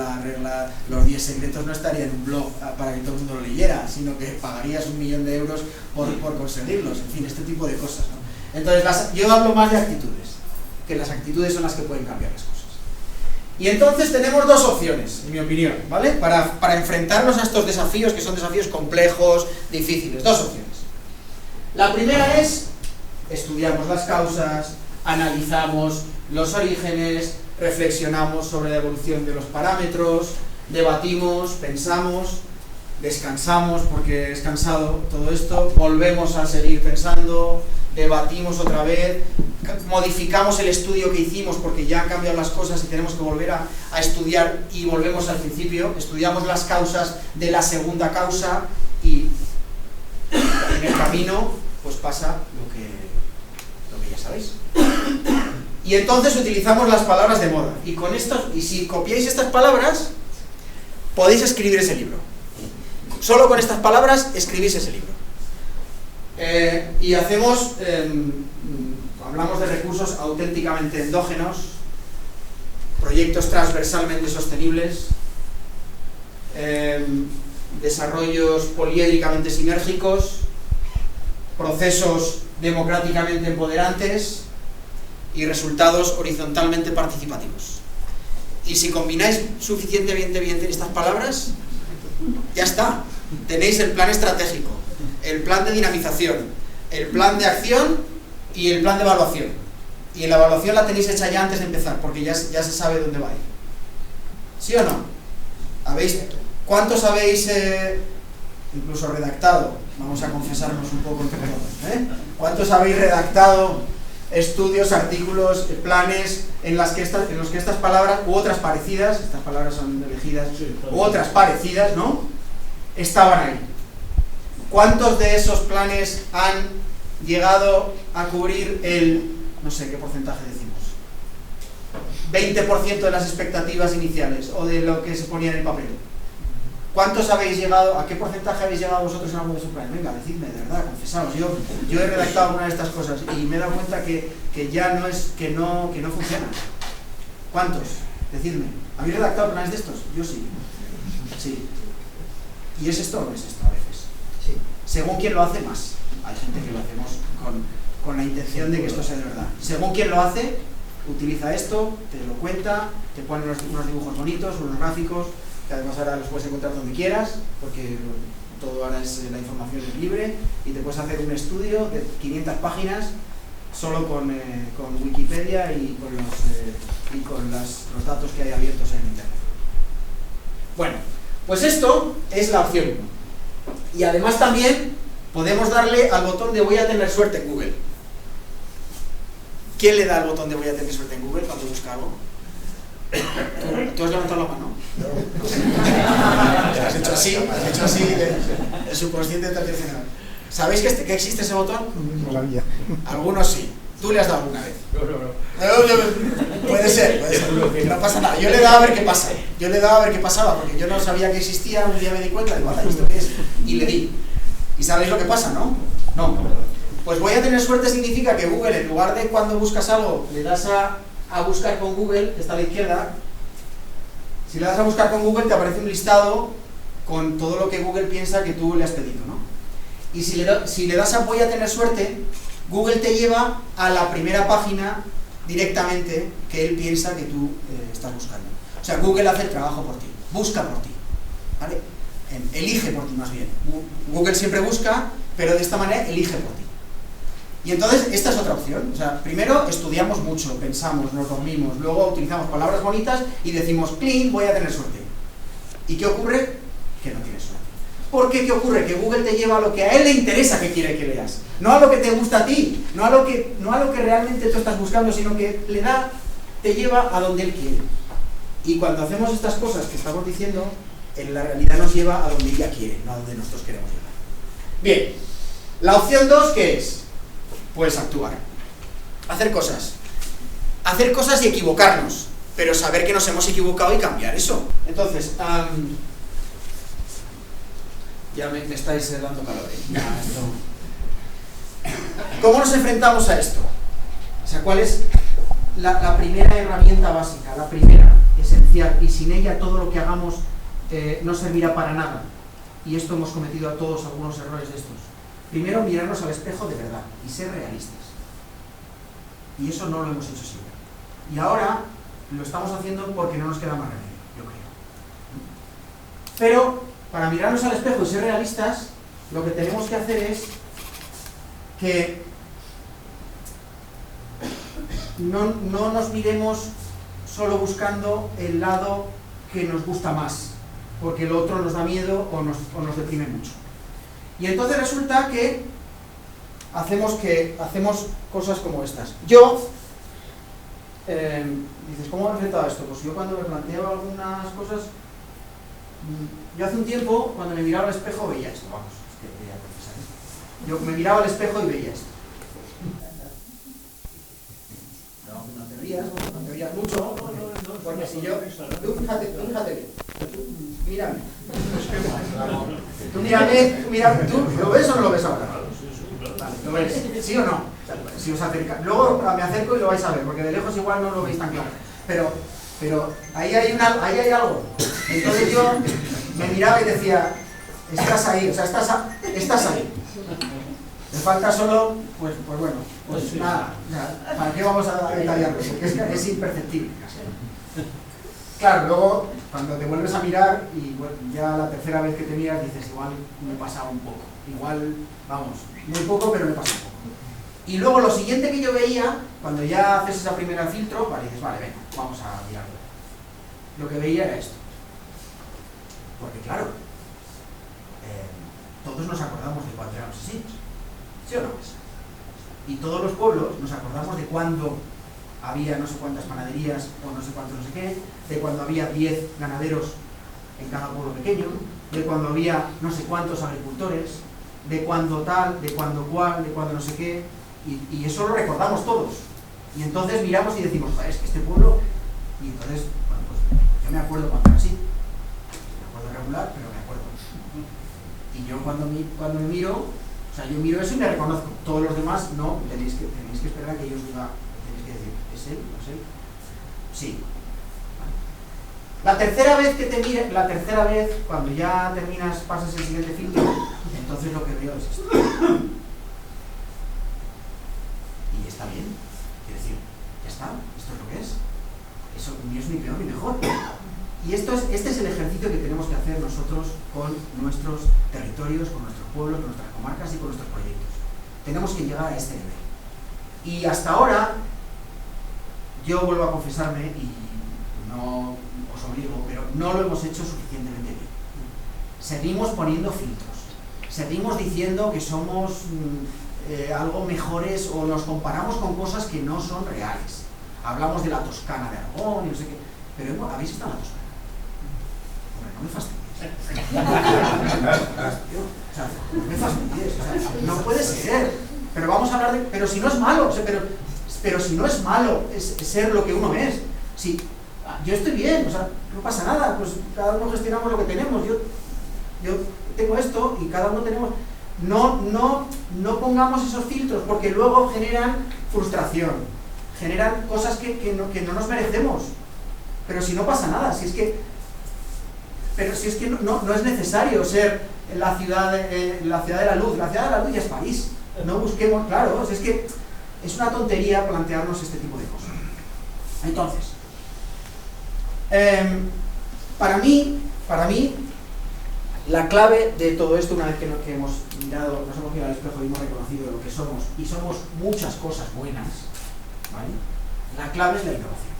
10 secretos no estaría en un blog para que todo el mundo lo leyera, sino que pagarías 1 millón de euros por conseguirlos. En fin, este tipo de cosas, ¿no? Entonces, yo hablo más de actitudes, que las actitudes son las que pueden cambiar las cosas. Y entonces tenemos dos opciones, en mi opinión, ¿vale? Para enfrentarnos a estos desafíos, que son desafíos complejos, difíciles. Dos opciones. La primera es, estudiamos las causas, analizamos los orígenes, reflexionamos sobre la evolución de los parámetros, debatimos, pensamos, descansamos porque es cansado todo esto, volvemos a seguir pensando, debatimos otra vez, modificamos el estudio que hicimos porque ya han cambiado las cosas y tenemos que volver a estudiar, y volvemos al principio, estudiamos las causas de la segunda causa, y en el camino pues pasa lo que ya sabéis. Y entonces utilizamos las palabras de moda, y si copiáis estas palabras podéis escribir ese libro. Solo con estas palabras escribís ese libro. Y hablamos de recursos auténticamente endógenos, proyectos transversalmente sostenibles, desarrollos poliédricamente sinérgicos, procesos democráticamente empoderantes y resultados horizontalmente participativos. Y si combináis suficientemente bien estas palabras, ya está. Tenéis el plan estratégico, el plan de dinamización, el plan de acción y el plan de evaluación. Y la evaluación la tenéis hecha ya antes de empezar, porque ya se sabe dónde va a ir. ¿Sí o no? ¿Cuántos habéis incluso redactado? Vamos a confesarnos un poco entre todos. ¿Cuántos habéis redactado estudios, artículos, planes en los que estas palabras u otras parecidas, estas palabras son elegidas, u otras parecidas, ¿no?, estaban ahí? ¿Cuántos de esos planes han llegado a cubrir no sé qué porcentaje decimos, 20% de las expectativas iniciales o de lo que se ponía en el papel? ¿Cuántos habéis llegado, a qué porcentaje habéis llegado vosotros en alguno de esos planes? Venga, decidme, de verdad, confesaos. Yo he redactado alguna de estas cosas y me he dado cuenta que ya no es, que no funciona. ¿Cuántos? Decidme. ¿Habéis redactado planes de estos? Yo sí. Sí. ¿Y es esto o no es esto a veces? Sí. Según quién lo hace, más. Hay gente que lo hacemos con la intención de que esto sea de verdad. Según quién lo hace, utiliza esto, te lo cuenta, te pone unos dibujos bonitos, unos gráficos, que además ahora los puedes encontrar donde quieras, porque todo ahora la información es libre y te puedes hacer un estudio de 500 páginas solo con Wikipedia y con los datos que hay abiertos en Internet. Bueno, pues esto es la opción 1. Y además también podemos darle al botón de voy a tener suerte en Google. ¿Quién le da al botón de voy a tener suerte en Google cuando busca algo? ¿Tú has levantado la mano? Has hecho así, el subconsciente te ha traicionado. ¿Sabéis que existe ese botón? No la había. Algunos sí. ¿Tú le has dado alguna vez? No. Puede ser. No pasa nada. Yo le he dado a ver qué pasa. Yo le he dado a ver qué pasaba, porque yo no sabía que existía, un día me di cuenta de ¿esto qué es? Y le di. ¿Y sabéis lo que pasa, no? No. Pues voy a tener suerte significa que Google, en lugar de cuando buscas algo, le das a buscar con Google, que está a la izquierda. Si le das a buscar con Google, te aparece un listado con todo lo que Google piensa que tú le has pedido, ¿no? Y si le das a voy a tener suerte, Google te lleva a la primera página directamente que él piensa que tú estás buscando. O sea, Google hace el trabajo por ti, busca por ti, ¿vale? Elige por ti más bien. Google siempre busca, pero de esta manera elige por ti. Y entonces, esta es otra opción. O sea, primero estudiamos mucho, pensamos, nos dormimos, luego utilizamos palabras bonitas y decimos, clean, voy a tener suerte. ¿Y qué ocurre? Que no tienes suerte. ¿Por qué? ¿Qué ocurre? Que Google te lleva a lo que a él le interesa que quiere que leas. No a lo que te gusta a ti, no a lo que realmente tú estás buscando, sino que te lleva a donde él quiere. Y cuando hacemos estas cosas que estamos diciendo, en la realidad nos lleva a donde ella quiere, no a donde nosotros queremos llegar. Bien, la opción 2, ¿qué es? Pues actuar. Hacer cosas y equivocarnos, pero saber que nos hemos equivocado y cambiar eso. Entonces, ya me estáis dando calor, ¿eh? ¿Cómo nos enfrentamos a esto? O sea, ¿cuál es la primera herramienta básica, la primera, esencial, y sin ella todo lo que hagamos no servirá para nada? Y esto hemos cometido a todos algunos errores de estos. Primero, mirarnos al espejo de verdad y ser realistas. Y eso no lo hemos hecho siempre. Y ahora lo estamos haciendo porque no nos queda más remedio, yo creo. Pero, para mirarnos al espejo y ser realistas, lo que tenemos que hacer es que no nos miremos solo buscando el lado que nos gusta más, porque el otro nos da miedo o nos deprime mucho. Y entonces resulta que hacemos cosas como estas. Yo, dices, ¿cómo he enfrentado esto? Pues yo cuando me planteo algunas cosas, yo hace un tiempo, cuando me miraba al espejo, veía esto, vamos, es que voy a procesar esto. Yo me miraba al espejo y veía esto. No te rías mucho, porque si yo, tú fíjate bien, mírame. Tú mírame, ¿tú lo ves o no lo ves ahora? Vale, ¿lo ves? ¿Sí o no? Si os acerca. Luego me acerco y lo vais a ver, porque de lejos igual no lo veis tan claro. Pero ahí hay algo. Entonces yo me miraba y decía, estás ahí, o sea, estás ahí. Me falta solo, pues bueno, pues nada, ¿para qué vamos a detallarlo? Porque es imperceptible. Claro, luego cuando te vuelves a mirar y bueno, ya la tercera vez que te miras dices, igual me he pasado un poco, igual, vamos, muy poco, pero me pasa un poco. Y luego lo siguiente que yo veía, cuando ya haces esa primera filtro, vale, dices, vale, venga, vamos a mirarlo. Lo que veía era esto. Porque claro, todos nos acordamos de cuando éramos asesinos, ¿sí o no? Y todos los pueblos nos acordamos de cuando había no sé cuántas panaderías o no sé cuántos no sé qué, de cuando había 10 ganaderos en cada pueblo pequeño, de cuando había no sé cuántos agricultores, de cuando tal, de cuando cual, de cuando no sé qué, y eso lo recordamos todos. Y entonces miramos y decimos, joder, es que este pueblo, y entonces, bueno, pues yo me acuerdo cuando era así, me acuerdo regular, pero me acuerdo. Y yo cuando me miro, o sea, yo miro eso y me reconozco. Todos los demás no, tenéis que esperar a que yo os diga, tenéis que decir, ¿es él? ¿No es él? Sí. La tercera vez que te mires, la tercera vez, cuando ya terminas, pasas el siguiente filtro, entonces lo que veo es esto. Y está bien, quiero decir, ya está, esto es lo que es. eso ni es ni peor ni mejor. Y este es el ejercicio que tenemos que hacer nosotros con nuestros territorios, con nuestros pueblos, con nuestras comarcas y con nuestros proyectos. Tenemos que llegar a este nivel. Y hasta ahora, yo vuelvo a confesarme, y no os obligo, pero no lo hemos hecho suficientemente bien. Seguimos poniendo filtros, seguimos diciendo que somos algo mejores o nos comparamos con cosas que no son reales. Hablamos de la Toscana de Aragón y no sé qué, pero ¿habéis estado en la Toscana? No me fastidies. No me fastidies. No puede ser. Pero vamos a hablar de... Pero si no es malo. O sea, pero si no es malo ser lo que uno es. Si, yo estoy bien. O sea, no pasa nada. Pues cada uno gestionamos lo que tenemos. Yo tengo esto y cada uno tenemos... No pongamos esos filtros porque luego generan frustración. Generan cosas que no nos merecemos. Pero si no pasa nada. Pero si es que no es necesario ser la ciudad de la luz. La ciudad de la luz ya es París. No busquemos, claro, es que es una tontería plantearnos este tipo de cosas. Entonces, para mí, la clave de todo esto, una vez que nos hemos mirado al espejo y hemos reconocido lo que somos, y somos muchas cosas buenas, ¿vale? La clave es la innovación.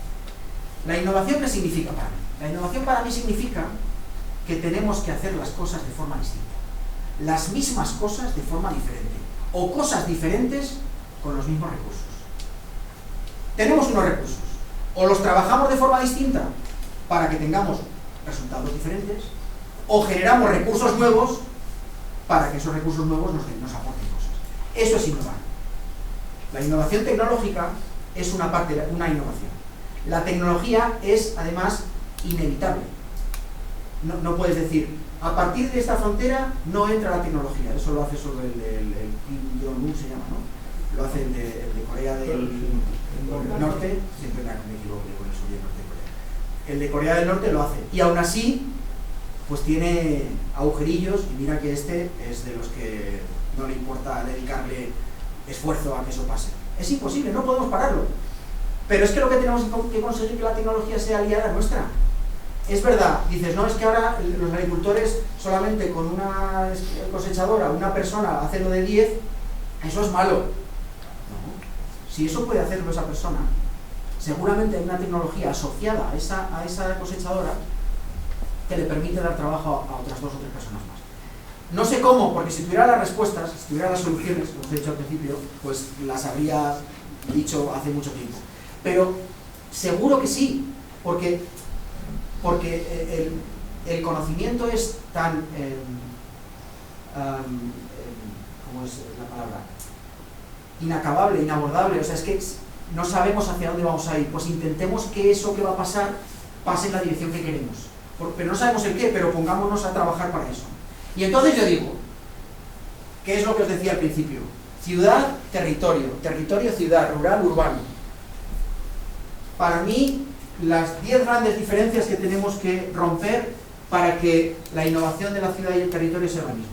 ¿La innovación qué significa para mí? La innovación para mí significa que tenemos que hacer las cosas de forma distinta. Las mismas cosas de forma diferente. O cosas diferentes con los mismos recursos. Tenemos unos recursos. O los trabajamos de forma distinta para que tengamos resultados diferentes, o generamos recursos nuevos para que esos recursos nuevos nos aporten cosas. Eso es innovar. La innovación tecnológica es una parte de una innovación. La tecnología es, además, inevitable. No puedes decir, a partir de esta frontera no entra la tecnología. Eso lo hace solo el Kim Jong-un, se llama, ¿no? Lo hace el de Corea del Norte, siempre me equivoco con el sur y el norte de Corea. El de Corea del Norte lo hace. Y aún así, pues tiene agujerillos, y mira que este es de los que no le importa dedicarle esfuerzo a que eso pase. Es imposible, no podemos pararlo. Pero es que lo que tenemos que conseguir es que la tecnología sea aliada nuestra. Es verdad, dices, no, es que ahora los agricultores solamente con una cosechadora, una persona hacerlo de 10, eso es malo. No. Si eso puede hacerlo esa persona, seguramente hay una tecnología asociada a esa cosechadora que le permite dar trabajo a otras 2 o 3 personas más. No sé cómo, porque si tuviera las respuestas, si tuviera las soluciones, como os he dicho al principio, pues las habría dicho hace mucho tiempo. Pero seguro que sí, porque el conocimiento es tan, ¿cómo es la palabra? Inacabable, inabordable, o sea, es que no sabemos hacia dónde vamos a ir, pues intentemos que eso que va a pasar pase en la dirección que queremos, pero no sabemos el qué, pero pongámonos a trabajar para eso. Y entonces yo digo, ¿qué es lo que os decía al principio? Ciudad, territorio, territorio, ciudad, rural, urbano. Para mí, las 10 grandes diferencias que tenemos que romper para que la innovación de la ciudad y el territorio sea la misma.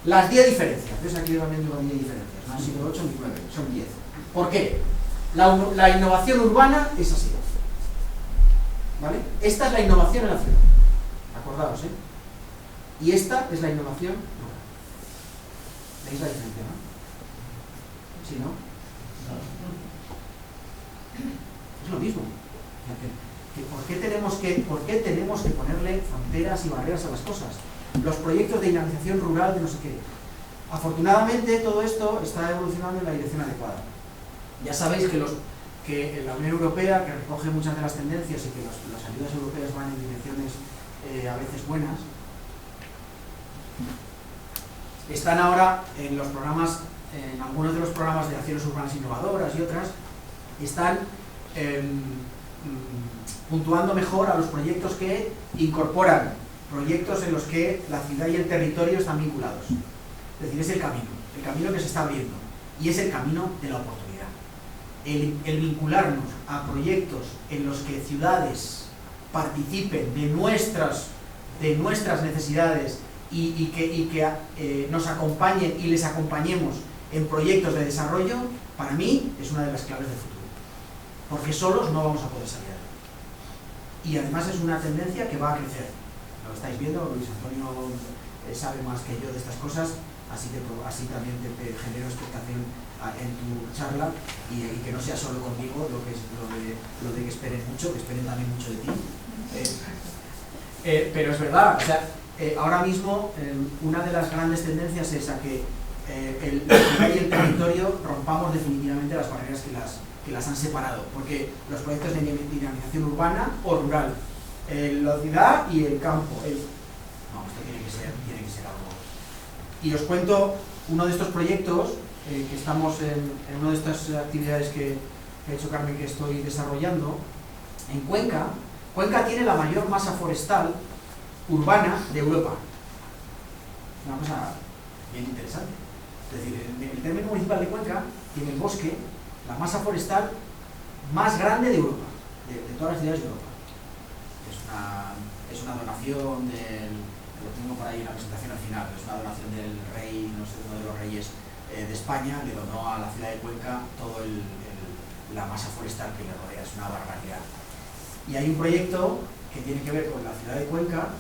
Las 10 diferencias. ¿Ves? Aquí también digo 10 diferencias. No han sido 8 ni 9, son 10. ¿Por qué? La innovación urbana es así. ¿Vale? Esta es la innovación en la ciudad. Acordaos, ¿eh? Y esta es la innovación rural. ¿Veis la diferencia, no? ¿Sí, no? Es lo mismo. ¿Por qué tenemos que ponerle fronteras y barreras a las cosas? Los proyectos de dinamización rural de no sé qué. Afortunadamente todo esto está evolucionando en la dirección adecuada. Ya sabéis que la Unión Europea, que recoge muchas de las tendencias y que las ayudas europeas van en direcciones a veces buenas, están ahora en los programas, en algunos de los programas de acciones urbanas innovadoras y otras, están puntuando mejor a los proyectos que incorporan proyectos en los que la ciudad y el territorio están vinculados. Es decir, es el camino que se está abriendo, y es el camino de la oportunidad. El vincularnos a proyectos en los que ciudades participen de nuestras necesidades y que nos acompañen y les acompañemos en proyectos de desarrollo, para mí es una de las claves del futuro. Porque solos no vamos a poder salir adelante. y además es una tendencia que va a crecer. Lo estáis viendo, Luis Antonio sabe más que yo de estas cosas, así también te genero expectación en tu charla y que no sea solo conmigo lo de que esperen mucho, que esperen también mucho de ti. Pero es verdad, o sea, ahora mismo una de las grandes tendencias es a que la ciudad y el territorio rompamos definitivamente las barreras que las han separado, porque los proyectos de dinamización urbana o rural, la ciudad y el campo, no, esto tiene que ser algo. Y os cuento uno de estos proyectos que estamos en una de estas actividades que ha hecho Carmen, que estoy desarrollando en Cuenca. Cuenca tiene la mayor masa forestal urbana de Europa. Una cosa bien interesante. Es decir, el término municipal de Cuenca tiene el bosque, la masa forestal más grande de Europa, de todas las ciudades de Europa. Es una donación lo tengo por ahí en la presentación al final, es una donación del rey, no sé, uno de los reyes de España, le donó a la ciudad de Cuenca toda la masa forestal que le rodea, es una barbaridad. Y hay un proyecto que tiene que ver con la ciudad de Cuenca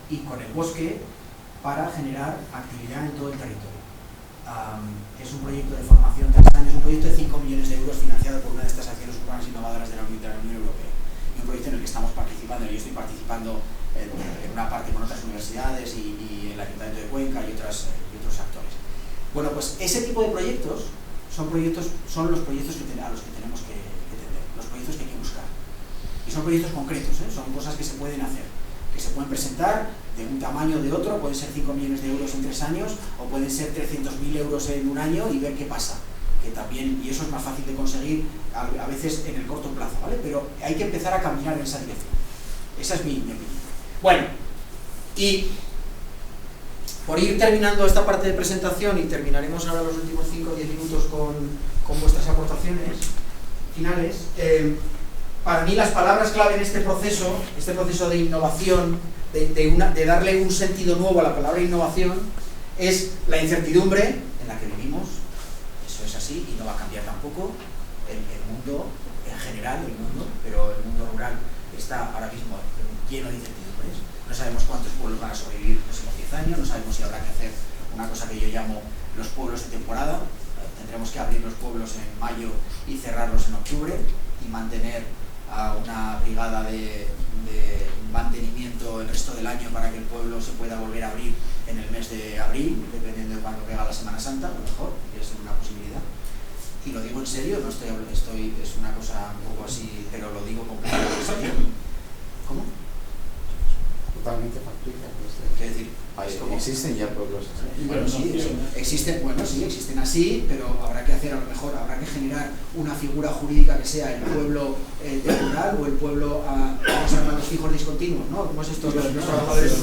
y con el bosque para generar actividad en todo el territorio. Es un proyecto de formación de 3 años, un proyecto de 5 millones de euros financiado por una de estas acciones urbanas innovadoras de la Unión Europea. Y un proyecto en el que estamos participando, yo estoy participando en una parte con otras universidades y el Ayuntamiento de Cuenca y otros actores. Bueno, pues ese tipo de proyectos son los proyectos a los que tenemos que tender, los proyectos que hay que buscar. Y son proyectos concretos, son cosas que se pueden hacer, que se pueden presentar de un tamaño o de otro, pueden ser 5 millones de euros en 3 años o pueden ser 300.000 euros en un año y ver qué pasa. Que también, y eso es más fácil de conseguir a veces en el corto plazo, ¿vale? Pero hay que empezar a caminar en esa dirección. Esa es mi opinión. Bueno, y por ir terminando esta parte de presentación, y terminaremos ahora los últimos 5 o 10 minutos con vuestras aportaciones finales, para mí las palabras clave en este proceso de innovación, de darle un sentido nuevo a la palabra innovación, es la incertidumbre en la que vivimos. Eso es así y no va a cambiar tampoco. El mundo en general, pero el mundo rural está ahora mismo lleno de incertidumbres. No sabemos cuántos pueblos van a sobrevivir los próximos 10 años, no sabemos si habrá que hacer una cosa que yo llamo los pueblos de temporada. Tendremos que abrir los pueblos en mayo y cerrarlos en octubre y mantener a una brigada de mantenimiento el resto del año para que el pueblo se pueda volver a abrir en el mes de abril, dependiendo de cuándo pega la Semana Santa, a lo mejor, que es una posibilidad. Y lo digo en serio, no es una cosa un poco así, pero lo digo completamente en serio. ¿Cómo? Totalmente factible. ¿Qué decir? Existen ya pueblos así. Bueno, sí, existen así, pero habrá que generar una figura jurídica que sea el pueblo temporal o el pueblo, ¿cómo se llaman los fijos discontinuos? ¿No? ¿Cómo es esto? Los trabajadores,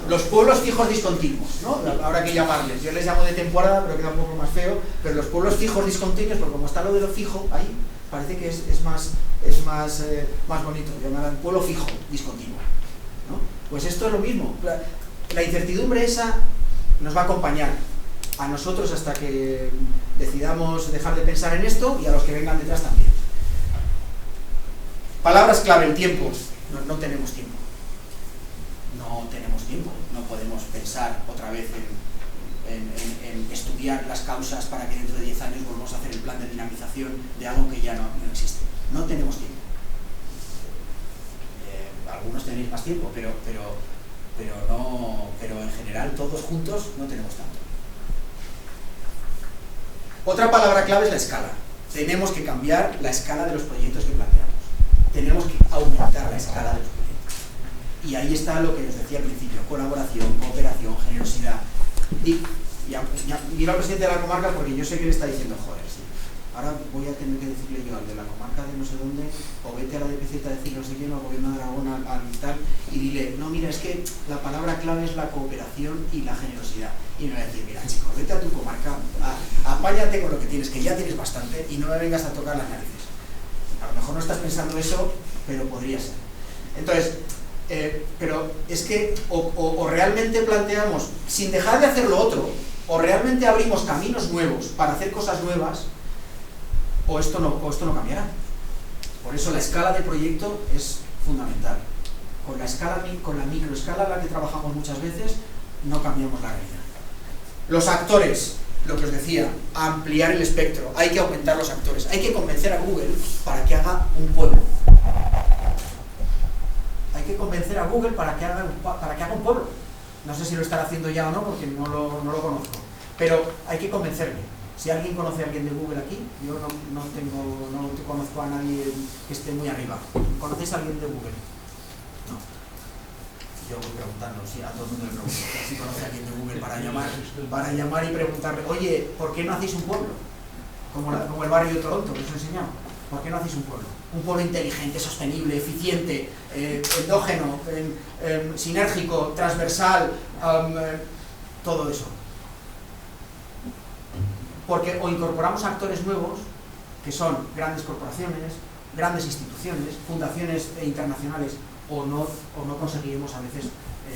los pueblos fijos discontinuos, ¿no? Habrá que llamarles. Yo les llamo de temporada, pero queda un poco más feo, pero los pueblos fijos discontinuos, porque como está lo de lo fijo ahí, parece que es más bonito, llamarán pueblo fijo discontinuo, ¿no? Pues esto es lo mismo. La incertidumbre esa nos va a acompañar a nosotros hasta que decidamos dejar de pensar en esto y a los que vengan detrás también. Palabras clave, el tiempo. No tenemos tiempo. No tenemos tiempo. No podemos pensar otra vez en estudiar las causas para que dentro de 10 años volvamos a hacer el plan de dinamización de algo que ya no existe. No tenemos tiempo. Algunos tenéis más tiempo, pero en general todos juntos no tenemos tanto. Otra palabra clave es la escala. Tenemos que cambiar la escala de los proyectos que planteamos. Tenemos que aumentar la escala de los proyectos. Y ahí está lo que os decía al principio: colaboración, cooperación, generosidad. Y mira al presidente de la comarca, porque yo sé que le está diciendo, joder, sí, ahora voy a tener que decirle yo al de la comarca de no sé dónde, o vete a la DPZ a decir no sé quién, o al gobierno de Aragón al tal, y dile, no, mira, es que la palabra clave es la cooperación y la generosidad. Y me va a decir, mira, chico, vete a tu comarca, apáñate con lo que tienes, que ya tienes bastante, y no me vengas a tocar las narices. A lo mejor no estás pensando eso, pero podría ser. Entonces, pero es que o realmente planteamos, sin dejar de hacer lo otro, o realmente abrimos caminos nuevos para hacer cosas nuevas, o esto no cambiará. Por eso la escala de proyecto es fundamental. Con la microescala en la que trabajamos muchas veces, no cambiamos la realidad. Los actores, lo que os decía, ampliar el espectro, hay que aumentar los actores, hay que convencer a Google para que haga un pueblo. Hay que convencer a Google para que haga un pueblo. No sé si lo estará haciendo ya o no, porque no lo conozco. Pero hay que convencerle. Si alguien conoce a alguien de Google aquí, yo no conozco a nadie que esté muy arriba. ¿Conocéis a alguien de Google? No. Yo voy preguntando, sí, a todo el mundo le pregunto si conoce a alguien de Google para llamar y preguntarle, oye, ¿por qué no hacéis un pueblo? Como el barrio de Toronto, que os he enseñado. ¿Por qué no hacéis un pueblo? Un pueblo inteligente, sostenible, eficiente, endógeno, sinérgico, transversal, todo eso. Porque o incorporamos actores nuevos, que son grandes corporaciones, grandes instituciones, fundaciones internacionales, o no conseguiremos a veces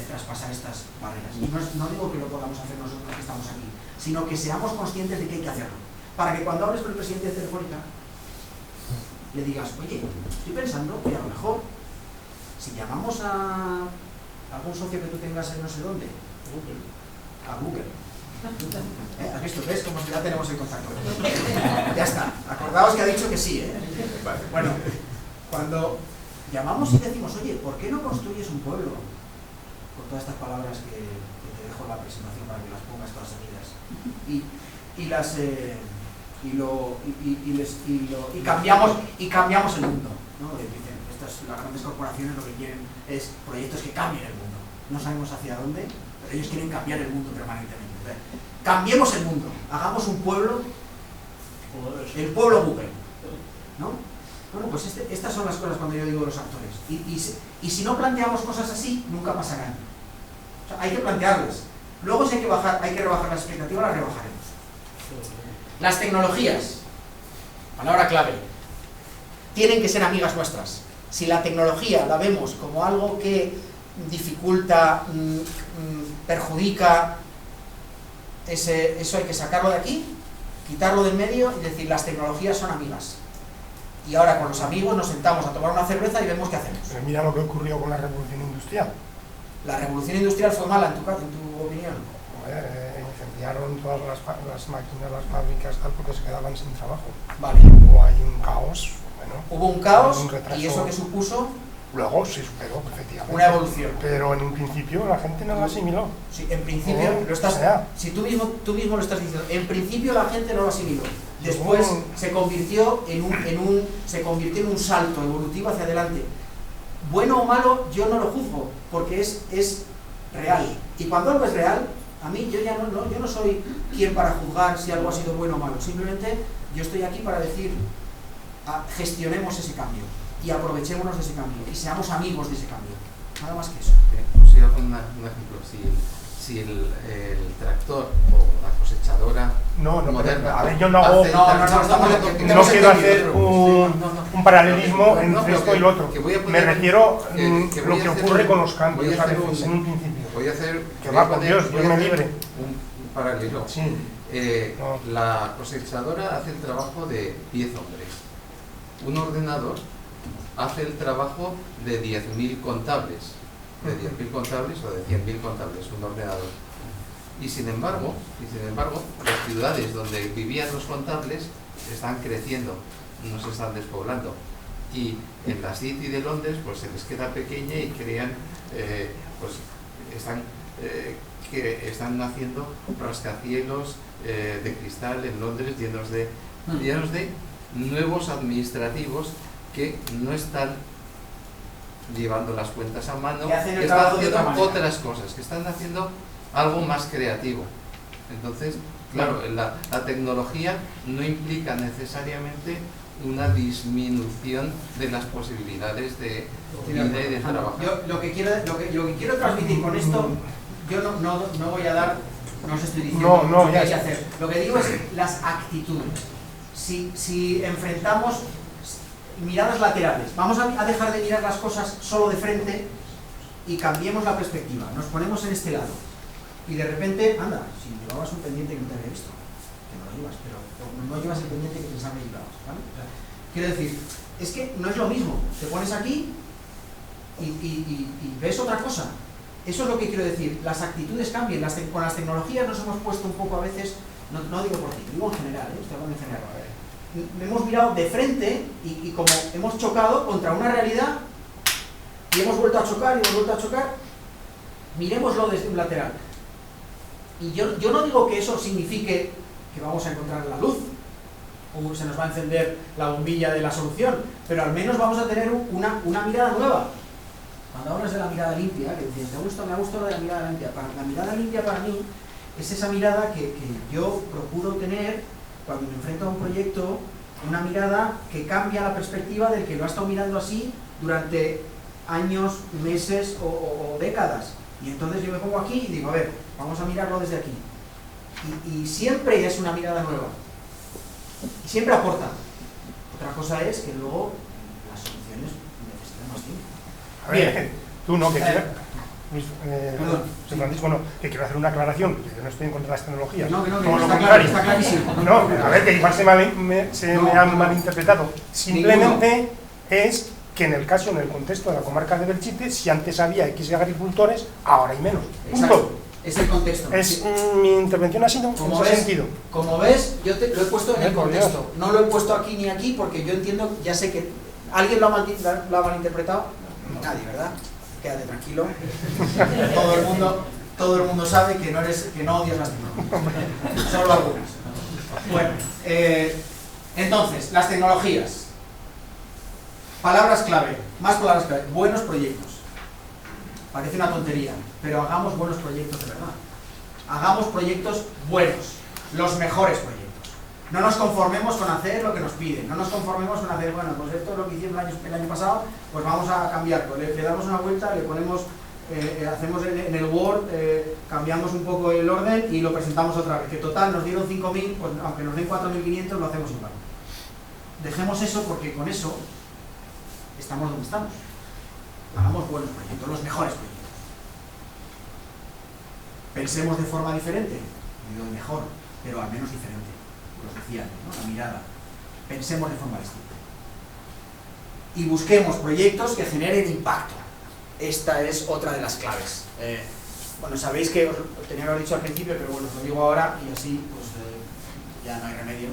traspasar estas barreras. Y no digo que lo podamos hacer nosotros que estamos aquí, sino que seamos conscientes de que hay que hacerlo. Para que cuando hables con el presidente de Telefónica, le digas, oye, estoy pensando que a lo mejor, si llamamos a algún socio que tú tengas en no sé dónde, a Google. ¿Has visto? ¿Ves? Como si ya tenemos el contacto. Ya está. Acordaos que ha dicho que sí, ¿eh? Bueno, cuando llamamos y decimos, oye, ¿por qué no construyes un pueblo? Con todas estas palabras que te dejo en la presentación para que las pongas todas seguidas. Y cambiamos el mundo, ¿no? Dicen, las grandes corporaciones lo que quieren es proyectos que cambien el mundo. No sabemos hacia dónde, pero ellos quieren cambiar el mundo permanentemente. Cambiemos el mundo, hagamos un pueblo, el pueblo Google, ¿no? Bueno, pues estas son las cosas cuando yo digo los actores. Y si no planteamos cosas así, nunca pasarán. O sea, hay que plantearlas. Luego si hay que rebajar las expectativas, las rebajaremos. Las tecnologías, palabra clave, tienen que ser amigas nuestras. Si la tecnología la vemos como algo que dificulta, perjudica, eso hay que sacarlo de aquí, quitarlo del medio y decir, las tecnologías son amigas. Y ahora con los amigos nos sentamos a tomar una cerveza y vemos qué hacemos. Pero mira lo que ocurrió con la revolución industrial. ¿La revolución industrial fue mala en tu opinión? Incendiaron todas las máquinas, las fábricas, tal, porque se quedaban sin trabajo. Vale. Luego hay un caos. Bueno, hubo un caos un y eso que supuso... Luego se superó, efectivamente. Una evolución. Pero en un principio la gente no lo asimiló. Sí, en principio lo estás... Si tú mismo lo estás diciendo, en principio la gente no lo asimiló. Después se convirtió en un salto evolutivo hacia adelante. Bueno o malo, yo no lo juzgo, porque es real. Y cuando algo es real, a mí yo no soy quien para juzgar si algo ha sido bueno o malo. Simplemente yo estoy aquí para decir, gestionemos ese cambio y aprovechémonos de ese cambio y seamos amigos de ese cambio. Nada más que eso. Pues yo con un ejemplo, si el tractor o la cosechadora moderna... A ver, yo no hago... No quiero hacer un paralelismo entre esto y lo otro. Me refiero a lo que ocurre con los cambios a veces en un principio. Voy a hacer... Que va por Dios, Dios me libre. Un paralelo. Sí. La cosechadora hace el trabajo de 10 hombres. Un ordenador hace el trabajo de 10.000 contables. De 10.000 contables o de 100.000 contables, un ordenador. Y sin embargo, las ciudades donde vivían los contables están creciendo, no se están despoblando. Y en la City de Londres pues se les queda pequeña y crean, están haciendo rascacielos de cristal en Londres llenos de nuevos administrativos que no están llevando las cuentas a mano, que están haciendo otras cosas, que están haciendo algo más creativo. Entonces, claro, la tecnología no implica necesariamente una disminución de las posibilidades de vida y de trabajo. Yo lo que quiero transmitir con esto, yo no voy a dar, no os estoy diciendo lo que hay que hacer. Lo que digo es las actitudes. Si enfrentamos miradas laterales, vamos a dejar de mirar las cosas solo de frente y cambiemos la perspectiva, nos ponemos en este lado y de repente, anda, si llevabas un pendiente que no te había visto, que no lo llevas, pero no llevas el pendiente que pensaba que llevabas, ¿vale? O sea, quiero decir, es que no es lo mismo, te pones aquí y ves otra cosa. Eso es lo que quiero decir, las actitudes cambian, con las tecnologías nos hemos puesto un poco a veces, no digo por ti, digo en general, estoy hablando en general. Hemos mirado de frente y como hemos chocado contra una realidad y hemos vuelto a chocar y hemos vuelto a chocar, miremoslo desde un lateral. Y yo no digo que eso signifique que vamos a encontrar la luz o se nos va a encender la bombilla de la solución, pero al menos vamos a tener una mirada nueva. Cuando hablas de la mirada limpia, que dices, me ha gustado la mirada limpia. La mirada limpia para mí es esa mirada que yo procuro tener cuando me enfrento a un proyecto, una mirada que cambia la perspectiva del que lo ha estado mirando así durante años, meses o décadas. Y entonces yo me pongo aquí y digo, a ver, vamos a mirarlo desde aquí. Y siempre es una mirada nueva. Y siempre aporta. Otra cosa es que luego las soluciones necesitan más tiempo. A ver, tú no, que quieras. José Francisco, no, que quiero hacer una aclaración, que yo no estoy en contra de las tecnologías. No, está clarísimo. No, a ver, que igual se me han malinterpretado. Simplemente es que en el caso, en el contexto de la comarca de Belchite, si antes había X agricultores, ahora hay menos. Punto. Es el contexto. Mi intervención ha sido en ese sentido. Como ves, yo lo he puesto en el contexto. No lo he puesto aquí ni aquí porque yo entiendo, ya sé que alguien lo ha malinterpretado. Nadie, ¿verdad? Quédate tranquilo. Todo el mundo sabe que no odias las tecnologías. Solo algunas. Bueno, entonces, las tecnologías. Palabras clave, más palabras clave. Buenos proyectos. Parece una tontería, pero hagamos buenos proyectos de verdad. Hagamos proyectos buenos, los mejores proyectos. No nos conformemos con hacer lo que nos piden, no nos conformemos con hacer, bueno, pues esto es lo que hicimos el año pasado, pues vamos a cambiarlo. Le damos una vuelta, le ponemos, hacemos en el Word, cambiamos un poco el orden y lo presentamos otra vez. Que total nos dieron 5.000, pues aunque nos den 4.500 lo hacemos igual. Dejemos eso porque con eso estamos donde estamos. Hagamos buenos proyectos, los mejores proyectos. Pensemos de forma diferente, digo mejor, pero al menos diferente. Lo decía, ¿no? La mirada. Pensemos de forma distinta. Y busquemos proyectos que generen impacto. Esta es otra de las claves. Bueno, sabéis que os tenía que haber dicho al principio, pero bueno, os lo digo ahora y así pues ya no hay remedio.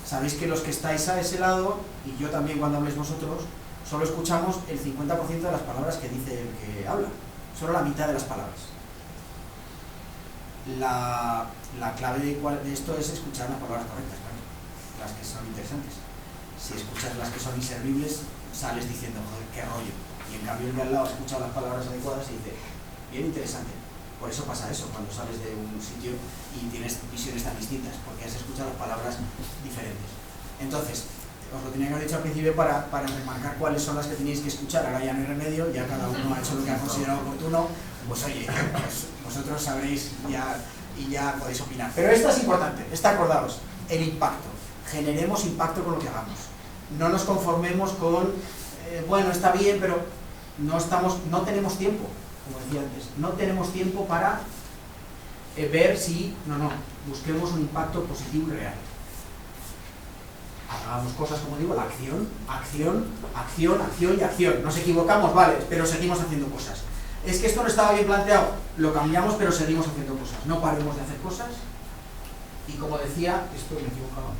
Sabéis que los que estáis a ese lado, y yo también cuando habléis vosotros, solo escuchamos el 50% de las palabras que dice el que habla, solo la mitad de las palabras. La clave de esto es escuchar las palabras correctas, claro, las que son interesantes. Si escuchas las que son inservibles, sales diciendo, joder, qué rollo. Y en cambio el de al lado ha escuchado las palabras adecuadas y dice, bien interesante. Por eso pasa eso, cuando sales de un sitio y tienes visiones tan distintas, porque has escuchado las palabras diferentes. Entonces, os lo tenía que haber dicho al principio para remarcar cuáles son las que tenéis que escuchar. Ahora ya no hay remedio, ya cada uno ha hecho lo que ha considerado oportuno. Pues oye, pues vosotros sabréis y ya podéis opinar. Pero esta es importante, acordaos, el impacto. Generemos impacto con lo que hagamos. No nos conformemos con, bueno, está bien, pero no tenemos tiempo, como decía antes, no tenemos tiempo para ver si, busquemos un impacto positivo y real. Hagamos cosas, como digo, la acción y acción. Nos equivocamos, vale, pero seguimos haciendo cosas. Es que esto no estaba bien planteado, lo cambiamos, pero seguimos haciendo cosas. No paremos de hacer cosas. Y como decía, esto me he equivocado.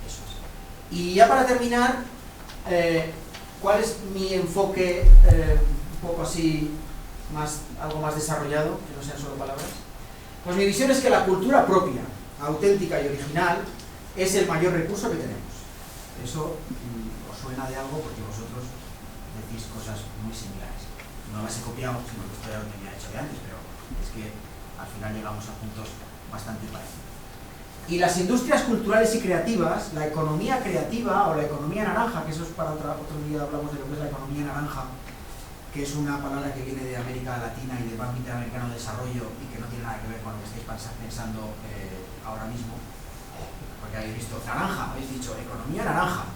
Eso es. Y ya para terminar, ¿cuál es mi enfoque un poco así, algo más desarrollado, que no sean solo palabras? Pues mi visión es que la cultura propia, auténtica y original, es el mayor recurso que tenemos. Eso os suena de algo porque vosotros decís cosas muy similares. No las he copiado, sino que esto ya lo tenía hecho de antes, pero es que al final llegamos a puntos bastante parecidos. Y las industrias culturales y creativas, la economía creativa o la economía naranja, que eso es para otro día hablamos de lo que es la economía naranja, que es una palabra que viene de América Latina y del Banco Interamericano de Desarrollo y que no tiene nada que ver con lo que estáis pensando ahora mismo. Porque habéis visto naranja, habéis dicho economía naranja.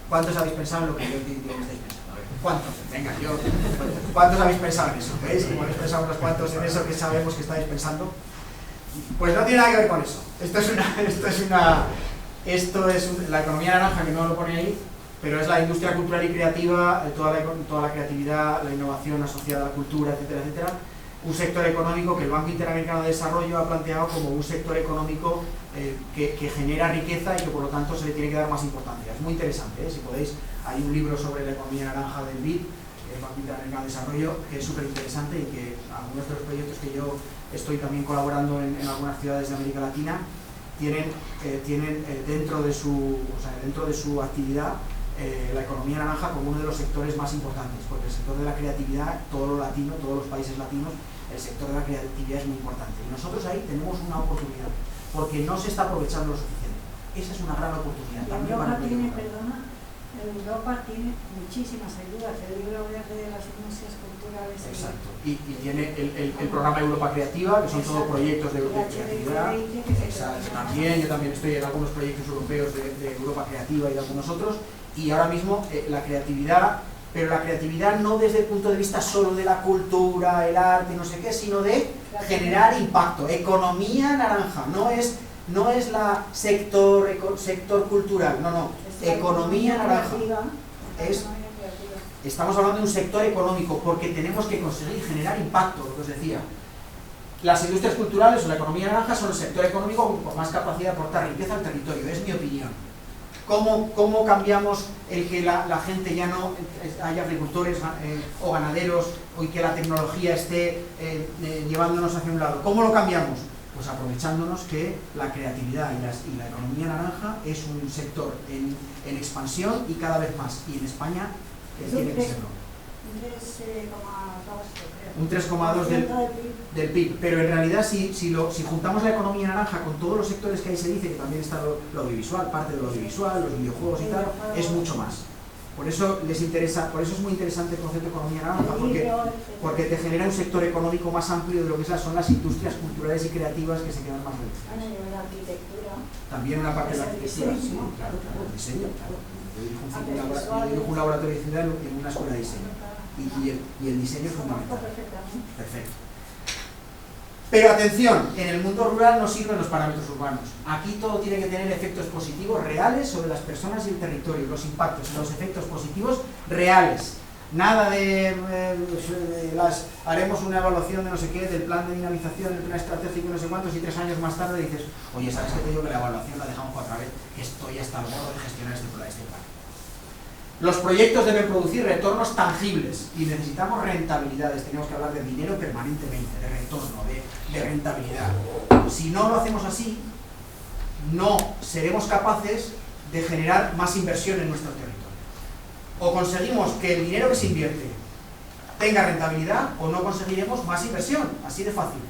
¿Cuántos habéis pensado en lo que yo estáis pensando? A ver, ¿cuántos? Venga, ¿cuántos habéis pensado en eso? ¿Veis? Como habéis pensado unos cuantos en eso que sabemos que estáis pensando. Pues no tiene nada que ver con eso. La economía naranja, que no lo pone ahí, pero es la industria cultural y creativa, toda la creatividad, la innovación asociada a la cultura, etcétera, etcétera, un sector económico que el Banco Interamericano de Desarrollo ha planteado como un sector económico que genera riqueza y que por lo tanto se le tiene que dar más importancia. Es muy interesante, si podéis, hay un libro sobre la economía naranja del BID, el Banco Interamericano de Desarrollo, que es súper interesante y que algunos de los proyectos que yo estoy también colaborando en algunas ciudades de América Latina tienen dentro de su actividad la economía naranja como uno de los sectores más importantes, porque el sector de la creatividad, todo lo latino, todos los países latinos, el sector de la creatividad es muy importante. Y nosotros ahí tenemos una oportunidad, porque no se está aprovechando lo suficiente. Esa es una gran oportunidad. Europa tiene muchísimas ayudas, el libro verde de las industrias culturales. Exacto, y tiene el programa Europa Creativa, que son todos proyectos de creatividad. Exacto. Yo también estoy en algunos proyectos europeos de Europa Creativa y de algunos otros, y ahora mismo la creatividad, pero la creatividad no desde el punto de vista solo de la cultura, el arte, no sé qué, sino de generar impacto, economía naranja, no es la sector cultural, no. Economía naranja. Estamos hablando de un sector económico porque tenemos que conseguir generar impacto, lo que os decía. Las industrias culturales o la economía naranja son el sector económico con más capacidad de aportar riqueza al territorio, es mi opinión. ¿Cómo cambiamos el que la gente ya no haya agricultores o ganaderos y que la tecnología esté llevándonos hacia un lado? ¿Cómo lo cambiamos? Pues aprovechándonos que la creatividad y la economía naranja es un sector en expansión y cada vez más, y en España tiene que serlo. Un 3,2 del PIB, pero en realidad si juntamos la economía naranja con todos los sectores que ahí se dice, que también está lo audiovisual, parte de lo audiovisual, los videojuegos y tal, es mucho más. Por eso les interesa, por eso es muy interesante el concepto de economía naranja, porque te genera un sector económico más amplio de lo que son las industrias culturales y creativas que se quedan más reducidas. La arquitectura. También una parte de la arquitectura, sí, claro, el diseño, claro. Yo dirijo un laboratorio de ciudad en una escuela de diseño y el diseño es fundamental. Perfecto. Pero atención, en el mundo rural no sirven los parámetros urbanos. Aquí todo tiene que tener efectos positivos reales sobre las personas y el territorio, los impactos, los efectos positivos reales. Nada de haremos una evaluación de no sé qué, del plan de dinamización, del plan estratégico, no sé cuántos, y 3 años más tarde dices, oye, ¿sabes qué te digo? Que la evaluación la dejamos para otra vez, que estoy hasta el gorro de gestionar este plan. Los proyectos deben producir retornos tangibles y necesitamos rentabilidades. Tenemos que hablar de dinero permanentemente, de retorno, de rentabilidad. Si no lo hacemos así, no seremos capaces de generar más inversión en nuestro territorio. O conseguimos que el dinero que se invierte tenga rentabilidad o no conseguiremos más inversión, así de fácil.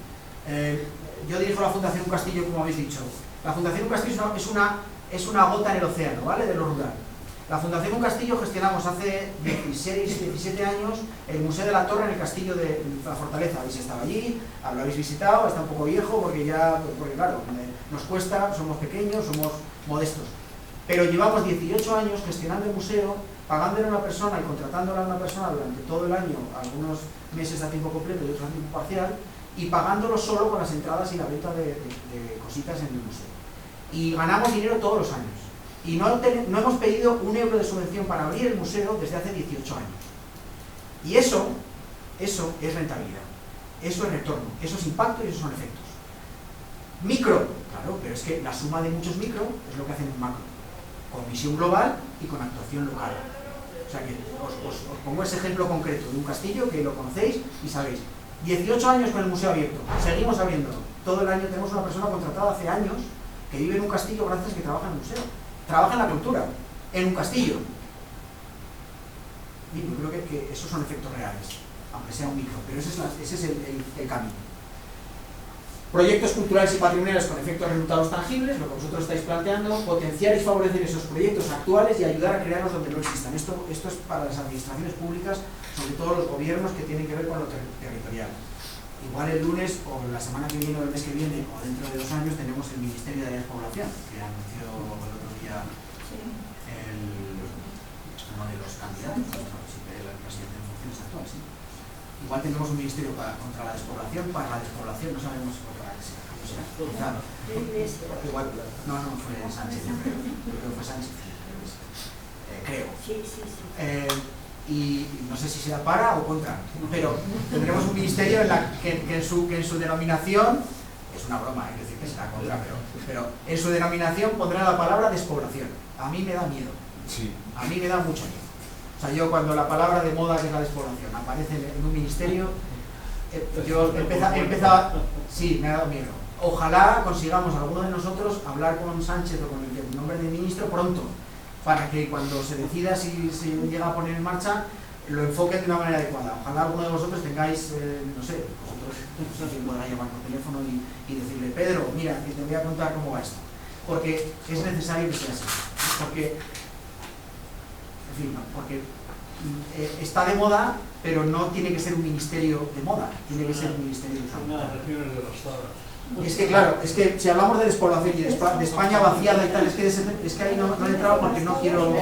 Yo dirijo la Fundación Un Castillo, como habéis dicho. La Fundación Un Castillo es una gota en el océano, ¿vale? De lo rural. La Fundación Un Castillo gestionamos hace 17 años el Museo de la Torre en el Castillo de la Fortaleza. Habéis estado allí, lo habéis visitado, está un poco viejo porque claro, nos cuesta, somos pequeños, somos modestos. Pero llevamos 18 años gestionando el museo, pagándole a una persona y contratándola a una persona durante todo el año, algunos meses a tiempo completo y otros a tiempo parcial, y pagándolo solo con las entradas y la venta de cositas en el museo. Y ganamos dinero todos los años. Y no hemos pedido un euro de subvención para abrir el museo desde hace 18 años. Y eso es rentabilidad, eso es retorno, eso es impacto y esos son efectos. Micro, claro, pero es que la suma de muchos micro es lo que hacen un macro, con visión global y con actuación local. O sea que os pongo ese ejemplo concreto de un castillo que lo conocéis y sabéis. 18 años con el museo abierto, seguimos abriéndolo. Todo el año tenemos una persona contratada hace años que vive en un castillo gracias a que trabaja en el museo. Trabaja en la cultura, en un castillo. Y yo creo que esos son efectos reales, aunque sea un micro, pero ese es el camino. Proyectos culturales y patrimoniales con efectos resultados tangibles, lo que vosotros estáis planteando, potenciar y favorecer esos proyectos actuales y ayudar a crearlos donde no existan. Esto es para las administraciones públicas, sobre todo los gobiernos que tienen que ver con lo territorial. Igual el lunes o la semana que viene o el mes que viene o dentro de 2 años tenemos el Ministerio de Despoblación, que anunció el otro día uno de los candidatos, el presidente en funciones actual, sí. Igual tenemos un ministerio contra la despoblación, para la despoblación, no sabemos para qué será. Claro. Igual, no fue Sánchez, yo creo que fue Sánchez. Creo. Si Y no sé si sea para o contra, pero tendremos un ministerio que en su denominación, es una broma, hay que decir que será contra, pero en su denominación pondrá la palabra despoblación. A mí me da miedo, a mí me da mucho miedo. O sea, yo cuando la palabra de moda, que es la despoblación, aparece en un ministerio, yo empezaba, sí, me ha dado miedo. Ojalá consigamos alguno de nosotros hablar con Sánchez o con el nombre del ministro pronto, para que cuando se decida si se llega a poner en marcha, lo enfoquen de una manera adecuada. Ojalá alguno de vosotros tengáis, no sé, vosotros no sé si podrá llamar por teléfono y decirle, Pedro, mira, que te voy a contar cómo va esto. Porque es necesario que sea así. Porque, en fin, porque está de moda, pero no tiene que ser un ministerio de moda, tiene que ser un ministerio de salud. Es que claro, es que si hablamos de despoblación y de España vaciada y tal, es que ahí no he entrado porque no quiero,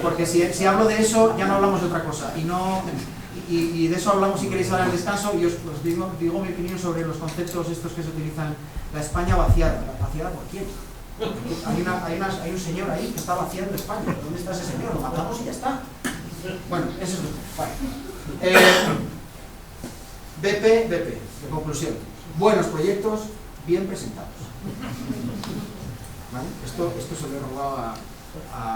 porque si hablo de eso ya no hablamos de otra cosa y de eso hablamos si queréis ahora al descanso y os digo mi opinión sobre los conceptos estos que se utilizan. La España vaciada, ¿vaciada por quién? Hay un señor ahí que está vaciando España. ¿Dónde está ese señor? Lo matamos y ya está. Bueno, eso es lo que... Vale. BP, de conclusión. Buenos proyectos, bien presentados. ¿Vale? Esto se lo he robado a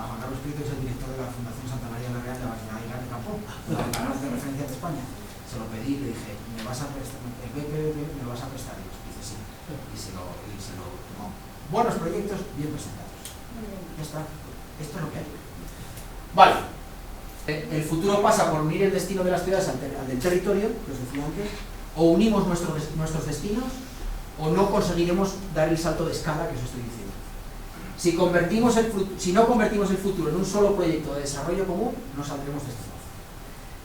Juan Carlos Prieto, que es el director de la Fundación Santa María la Real de Barcelona y de Campo, la canal de referencia de España. Se lo pedí y le dije, ¿me vas a prestar el BP? ¿Me lo vas a prestar? Y dice, sí. Y se lo tomó. Buenos proyectos, bien presentados. Ya está. Esto es lo que hay. Vale. El futuro pasa por unir el destino de las ciudades al del territorio, que os decía antes. O unimos nuestros destinos, o no conseguiremos dar el salto de escala que os estoy diciendo. Si no convertimos el futuro en un solo proyecto de desarrollo común, no saldremos de este pozo.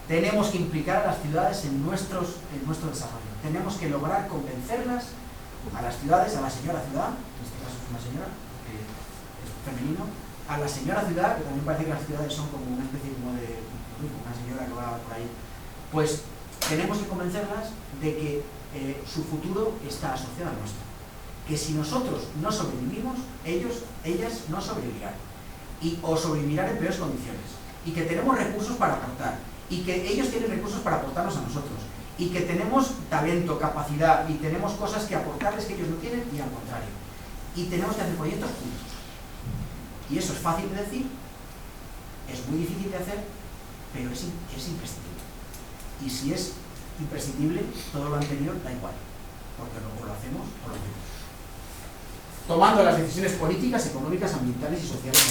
Tenemos que implicar a las ciudades en nuestro desarrollo. Tenemos que lograr convencerlas, a las ciudades, a la señora ciudad, en este caso es una señora, que es femenino, a la señora ciudad, que también parece que las ciudades son como una especie como de una señora que va por ahí, pues tenemos que convencerlas de que su futuro está asociado al nuestro. Que si nosotros no sobrevivimos, ellas no sobrevivirán. O sobrevivirán en peores condiciones. Y que tenemos recursos para aportar. Y que ellos tienen recursos para aportarnos a nosotros. Y que tenemos talento, capacidad, y tenemos cosas que aportarles que ellos no tienen, y al contrario. Y tenemos que hacer proyectos juntos. Y eso es fácil de decir, es muy difícil de hacer, pero es imprescindible. Y si es imprescindible, todo lo anterior da igual, porque o lo hacemos o lo hacemos. Tomando las decisiones políticas, económicas, ambientales y sociales.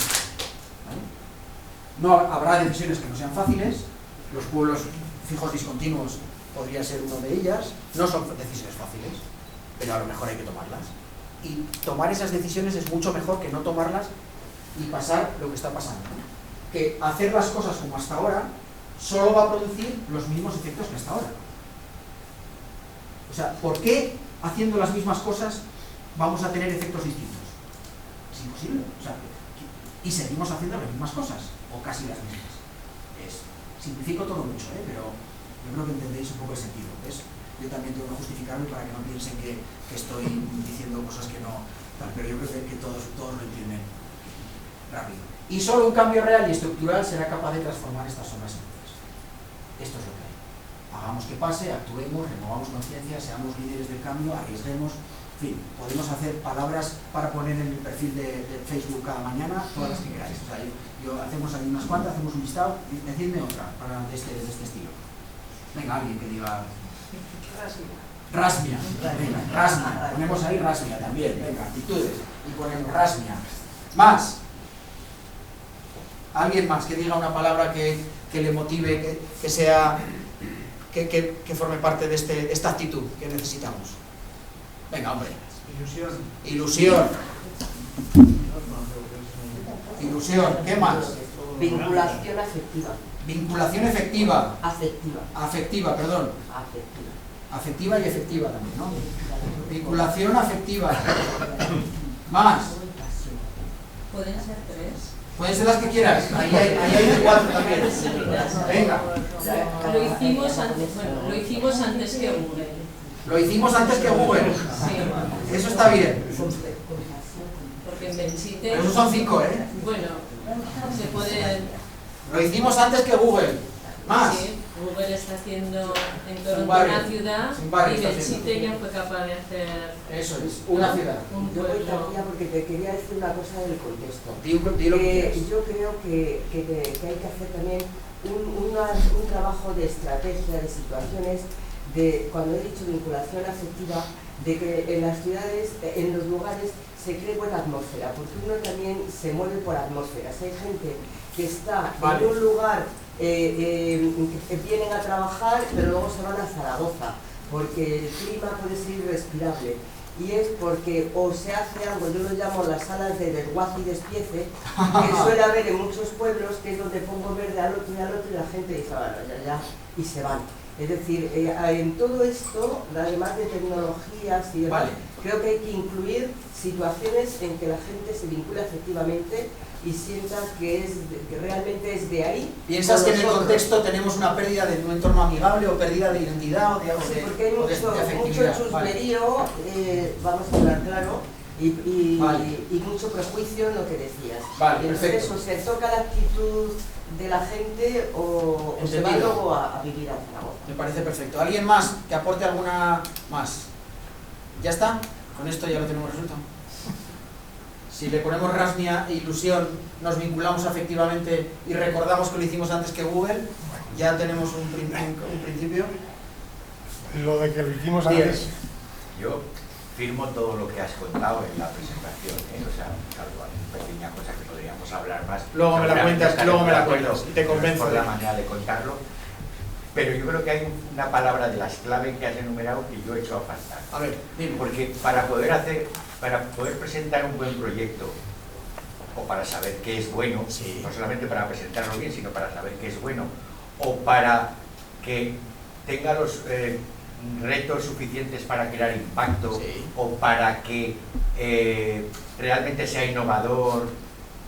¿Vale? No habrá decisiones que no sean fáciles, los pueblos fijos discontinuos podría ser una de ellas, no son decisiones fáciles, pero a lo mejor hay que tomarlas. Y tomar esas decisiones es mucho mejor que no tomarlas y pasar lo que está pasando. Que hacer las cosas como hasta ahora solo va a producir los mismos efectos que hasta ahora. O sea, ¿por qué haciendo las mismas cosas vamos a tener efectos distintos? Es imposible. O sea, y seguimos haciendo las mismas cosas, o casi las mismas. Simplifico todo mucho, pero yo creo que entendéis un poco el sentido. ¿Ves? Yo también tengo que justificarme para que no piensen que estoy diciendo cosas que no... Pero yo creo que todos lo entienden rápido. Y solo un cambio real y estructural será capaz de transformar estas zonas en otras. Esto es lo que hay. Hagamos que pase, actuemos, removamos conciencia, seamos líderes del cambio, arriesguemos. En fin, podemos hacer palabras para poner en el perfil de Facebook cada mañana, todas las que queráis. O sea, hacemos ahí unas cuantas, hacemos un listado, y decidme otra para de este estilo. Venga, alguien que diga... Rasmia. Venga, rasmia. Ponemos ahí rasmia también. Venga, actitudes. Y ponemos rasmia. Más. Alguien más que diga una palabra que le motive, que sea... Que forme parte de esta actitud que necesitamos. Venga, hombre. Ilusión. Ilusión. ¿Qué más? Vinculación afectiva. Vinculación efectiva. Afectiva. Afectiva, perdón. Afectiva. Afectiva y efectiva también, ¿no? Vinculación afectiva. Más. ¿Pueden ser 3? Pueden ser las que quieras. Ahí hay 4 también. Venga. Lo hicimos antes que Google. Lo hicimos antes que Google. Sí. Eso está bien. Porque en Belchite... Pero esos son 5, ¿eh? Bueno, se puede... Lo hicimos antes que Google. Más. Sí, Google está haciendo en Un Toronto barrio. una ciudad Un barrio y está Belchite haciendo. ya fue capaz de hacer Eso es, una ciudad. un Yo voy pueblo. todavía porque te quería decir una cosa del contexto. Di lo que quieras. Yo creo que hay que hacer también un trabajo de estrategia, de situaciones, de cuando he dicho vinculación afectiva, de que en las ciudades, en los lugares, se cree buena atmósfera, porque uno también se mueve por atmósferas. Hay gente que está en un lugar que vienen a trabajar, pero luego se van a Zaragoza, porque el clima puede ser irrespirable. Y es porque o se hace algo, yo lo llamo las salas de desguace y despiece, que suele haber en muchos pueblos, que es donde pongo verde al otro y la gente dice, bueno, ya, y se van. Es decir, en todo esto, además de tecnologías y demás, creo que hay que incluir situaciones en que la gente se vincula afectivamente y sienta que realmente es de ahí. ¿Piensas que en el contexto tenemos una pérdida de un entorno amigable o pérdida de identidad o de Sí, porque hay mucho afectividad? chusmerío, vamos a hablar claro, y mucho prejuicio en lo que decías. Vale, y entonces perfecto. o se toca la actitud de la gente o se va Entendido. luego a vivir a Zaragoza. Me parece perfecto. ¿Alguien más que aporte alguna más? ¿Ya está? ¿Con esto ya lo tenemos resuelto? Si le ponemos rasmia e ilusión, nos vinculamos afectivamente y recordamos que lo hicimos antes que Google, ya tenemos un principio. Lo de que lo hicimos Bien. antes. Yo firmo todo lo que has contado en la presentación, o sea, salvo una pequeña cosa que podríamos hablar más. Luego me la Seguramente cuentas, estaremos luego me la de acuerdo, cuentas y te convenzo por de la ello. manera de contarlo. Pero yo creo que hay una palabra de las claves que has enumerado que yo he hecho a faltar. A ver, dime. Porque para poder presentar un buen proyecto, o para saber qué es bueno, Sí. no solamente para presentarlo bien, sino para saber qué es bueno, o para que tenga los retos suficientes para crear impacto, Sí. o para que realmente sea innovador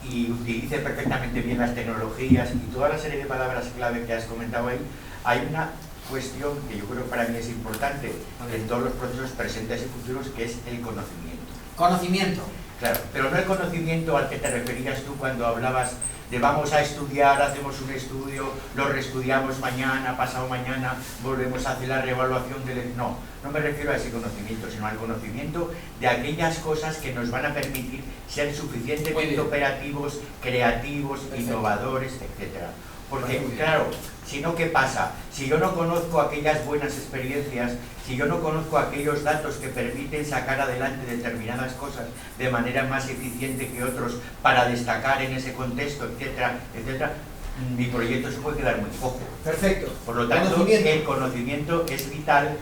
y utilice perfectamente bien las tecnologías y toda la serie de palabras clave que has comentado ahí, hay una cuestión que yo creo que para mí es importante en todos los procesos presentes y futuros, que es el conocimiento. Conocimiento. Claro, pero no el conocimiento al que te referías tú cuando hablabas de vamos a estudiar, hacemos un estudio, lo reestudiamos mañana, pasado mañana, volvemos a hacer la reevaluación del... No me refiero a ese conocimiento, sino al conocimiento de aquellas cosas que nos van a permitir ser suficientemente operativos, creativos, innovadores, etc. Porque, claro, si no, ¿qué pasa? Si yo no conozco aquellas buenas experiencias, si yo no conozco aquellos datos que permiten sacar adelante determinadas cosas de manera más eficiente que otros para destacar en ese contexto, etcétera, etcétera, mi proyecto se puede quedar muy cojo. Perfecto. Por lo tanto, Conocimiento. el conocimiento es vital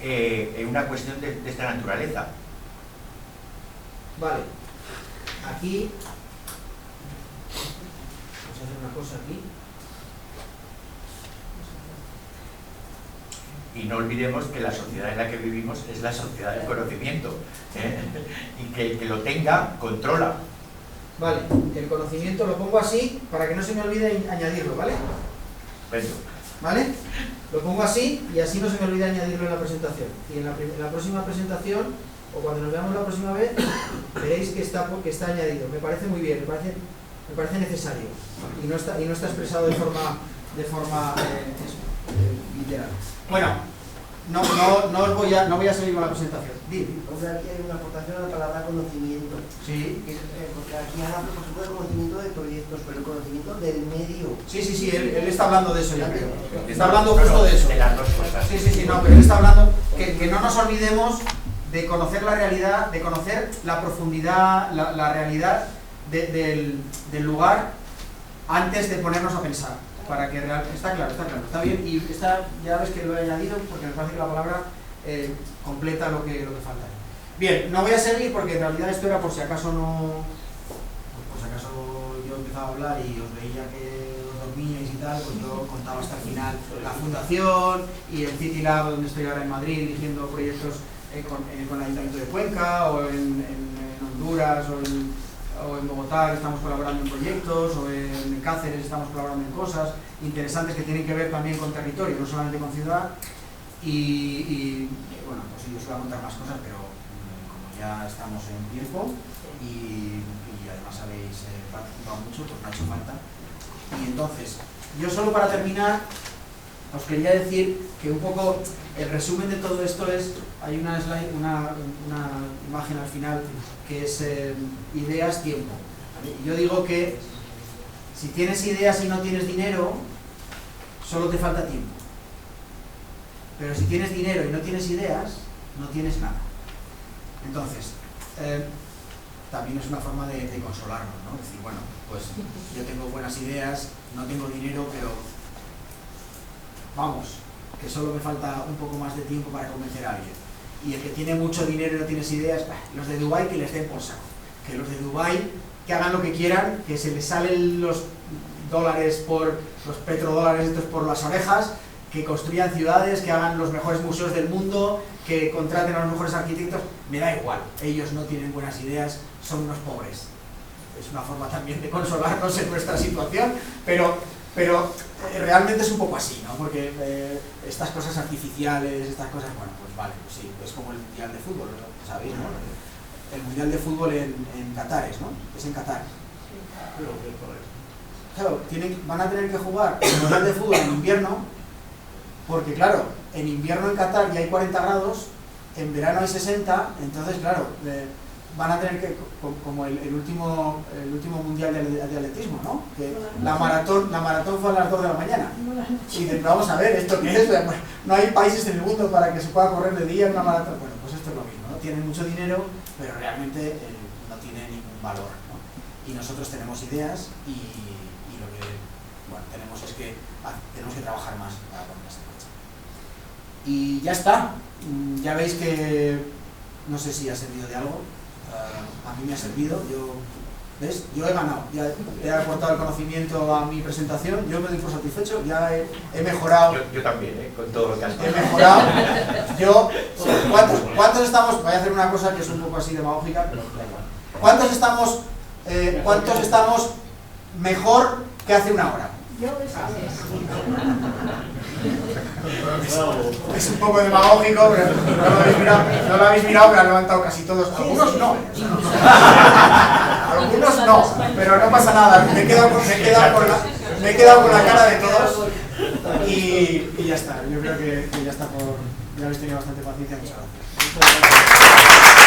en una cuestión de esta naturaleza. Vale. Aquí. Vamos a hacer una cosa aquí. Y no olvidemos que la sociedad en la que vivimos es la sociedad del conocimiento, ¿eh? Y que el que lo tenga, controla. Vale, el conocimiento lo pongo así para que no se me olvide añadirlo, ¿vale? Perfecto. ¿Vale? Lo pongo así y así no se me olvida añadirlo en la presentación. Y en la próxima presentación, o cuando nos veamos la próxima vez, veréis que está añadido. Me parece muy bien, me parece necesario. Y no está expresado de forma literal. Bueno, no voy a seguir con la presentación. Hombre, aquí hay una aportación a la palabra conocimiento. Sí. Porque aquí habla, por supuesto, de conocimiento de proyectos, pero el conocimiento del medio. Sí, él está hablando de eso, yo creo. Está hablando justo de eso. De las dos cosas. Sí, no, pero él está hablando que no nos olvidemos de conocer la realidad, de conocer la profundidad, la realidad del lugar antes de ponernos a pensar. Para que está claro, está bien, y ya ves que lo he añadido porque me parece que la palabra completa lo que falta. Bien, no voy a seguir porque en realidad esto era por si acaso yo empezaba a hablar y os veía que os dormíais y tal, pues yo contaba hasta el final la fundación y el City Lab donde estoy ahora en Madrid dirigiendo proyectos con el Ayuntamiento de Cuenca o en Honduras o en Bogotá estamos colaborando en proyectos, o en Cáceres estamos colaborando en cosas interesantes que tienen que ver también con territorio, no solamente con ciudad. Y bueno, pues yo os voy a contar más cosas, pero como ya estamos en tiempo y además habéis participado mucho, pues no ha hecho falta. Y entonces, yo solo para terminar, os quería decir que un poco el resumen de todo esto es, hay una slide, una imagen al final que es ideas, tiempo. ¿Vale? Yo digo que si tienes ideas y no tienes dinero, solo te falta tiempo. Pero si tienes dinero y no tienes ideas, no tienes nada. Entonces, también es una forma de consolarnos, ¿no? Decir, bueno, pues yo tengo buenas ideas, no tengo dinero, pero vamos, que solo me falta un poco más de tiempo para convencer a alguien. Y el que tiene mucho dinero y no tienes ideas, los de Dubái que les den por saco. Que los de Dubái que hagan lo que quieran, que se les salen los dólares por los petrodólares estos por las orejas, que construyan ciudades, que hagan los mejores museos del mundo, que contraten a los mejores arquitectos, me da igual, ellos no tienen buenas ideas, son unos pobres. Es una forma también de consolarnos en nuestra situación, pero realmente es un poco así, ¿no? Porque estas cosas artificiales, estas cosas, bueno, pues vale, pues sí, es como el Mundial de Fútbol, ¿no? ¿Sabéis, no? El Mundial de Fútbol en Qatar, ¿no? Es en Qatar. Claro, van a tener que jugar el Mundial de Fútbol en invierno, porque claro, en invierno en Qatar ya hay 40 grados, en verano hay 60, entonces claro, van a tener que, como el último mundial de atletismo, ¿no? Que la maratón fue a las 2 de la mañana. Y dicen, vamos a ver, ¿esto qué es? No hay países en el mundo para que se pueda correr de día en una maratón. Bueno, pues esto es lo mismo, ¿no? Tienen mucho dinero, pero realmente no tiene ningún valor, ¿no? Y nosotros tenemos ideas y lo que tenemos es que tenemos que trabajar más para ponerlas en marcha. Y ya está. Ya veis que no sé si ha servido de algo. A mí me ha servido. ¿Ves? Yo he ganado. Ya he aportado el conocimiento a mi presentación. Yo me doy por satisfecho. Ya he mejorado. Yo también, con todo lo que has dicho. He mejorado. ¿Cuántos estamos? Voy a hacer una cosa que es un poco así demagógica, pero da igual. ¿Cuántos estamos mejor que hace una hora? Es un poco demagógico, pero no lo habéis mirado, pero han levantado casi todos. Algunos no. Algunos no, pero no pasa nada. Me he quedado con la cara de todos y ya está. Yo creo que ya está ya habéis tenido bastante paciencia. Muchas gracias.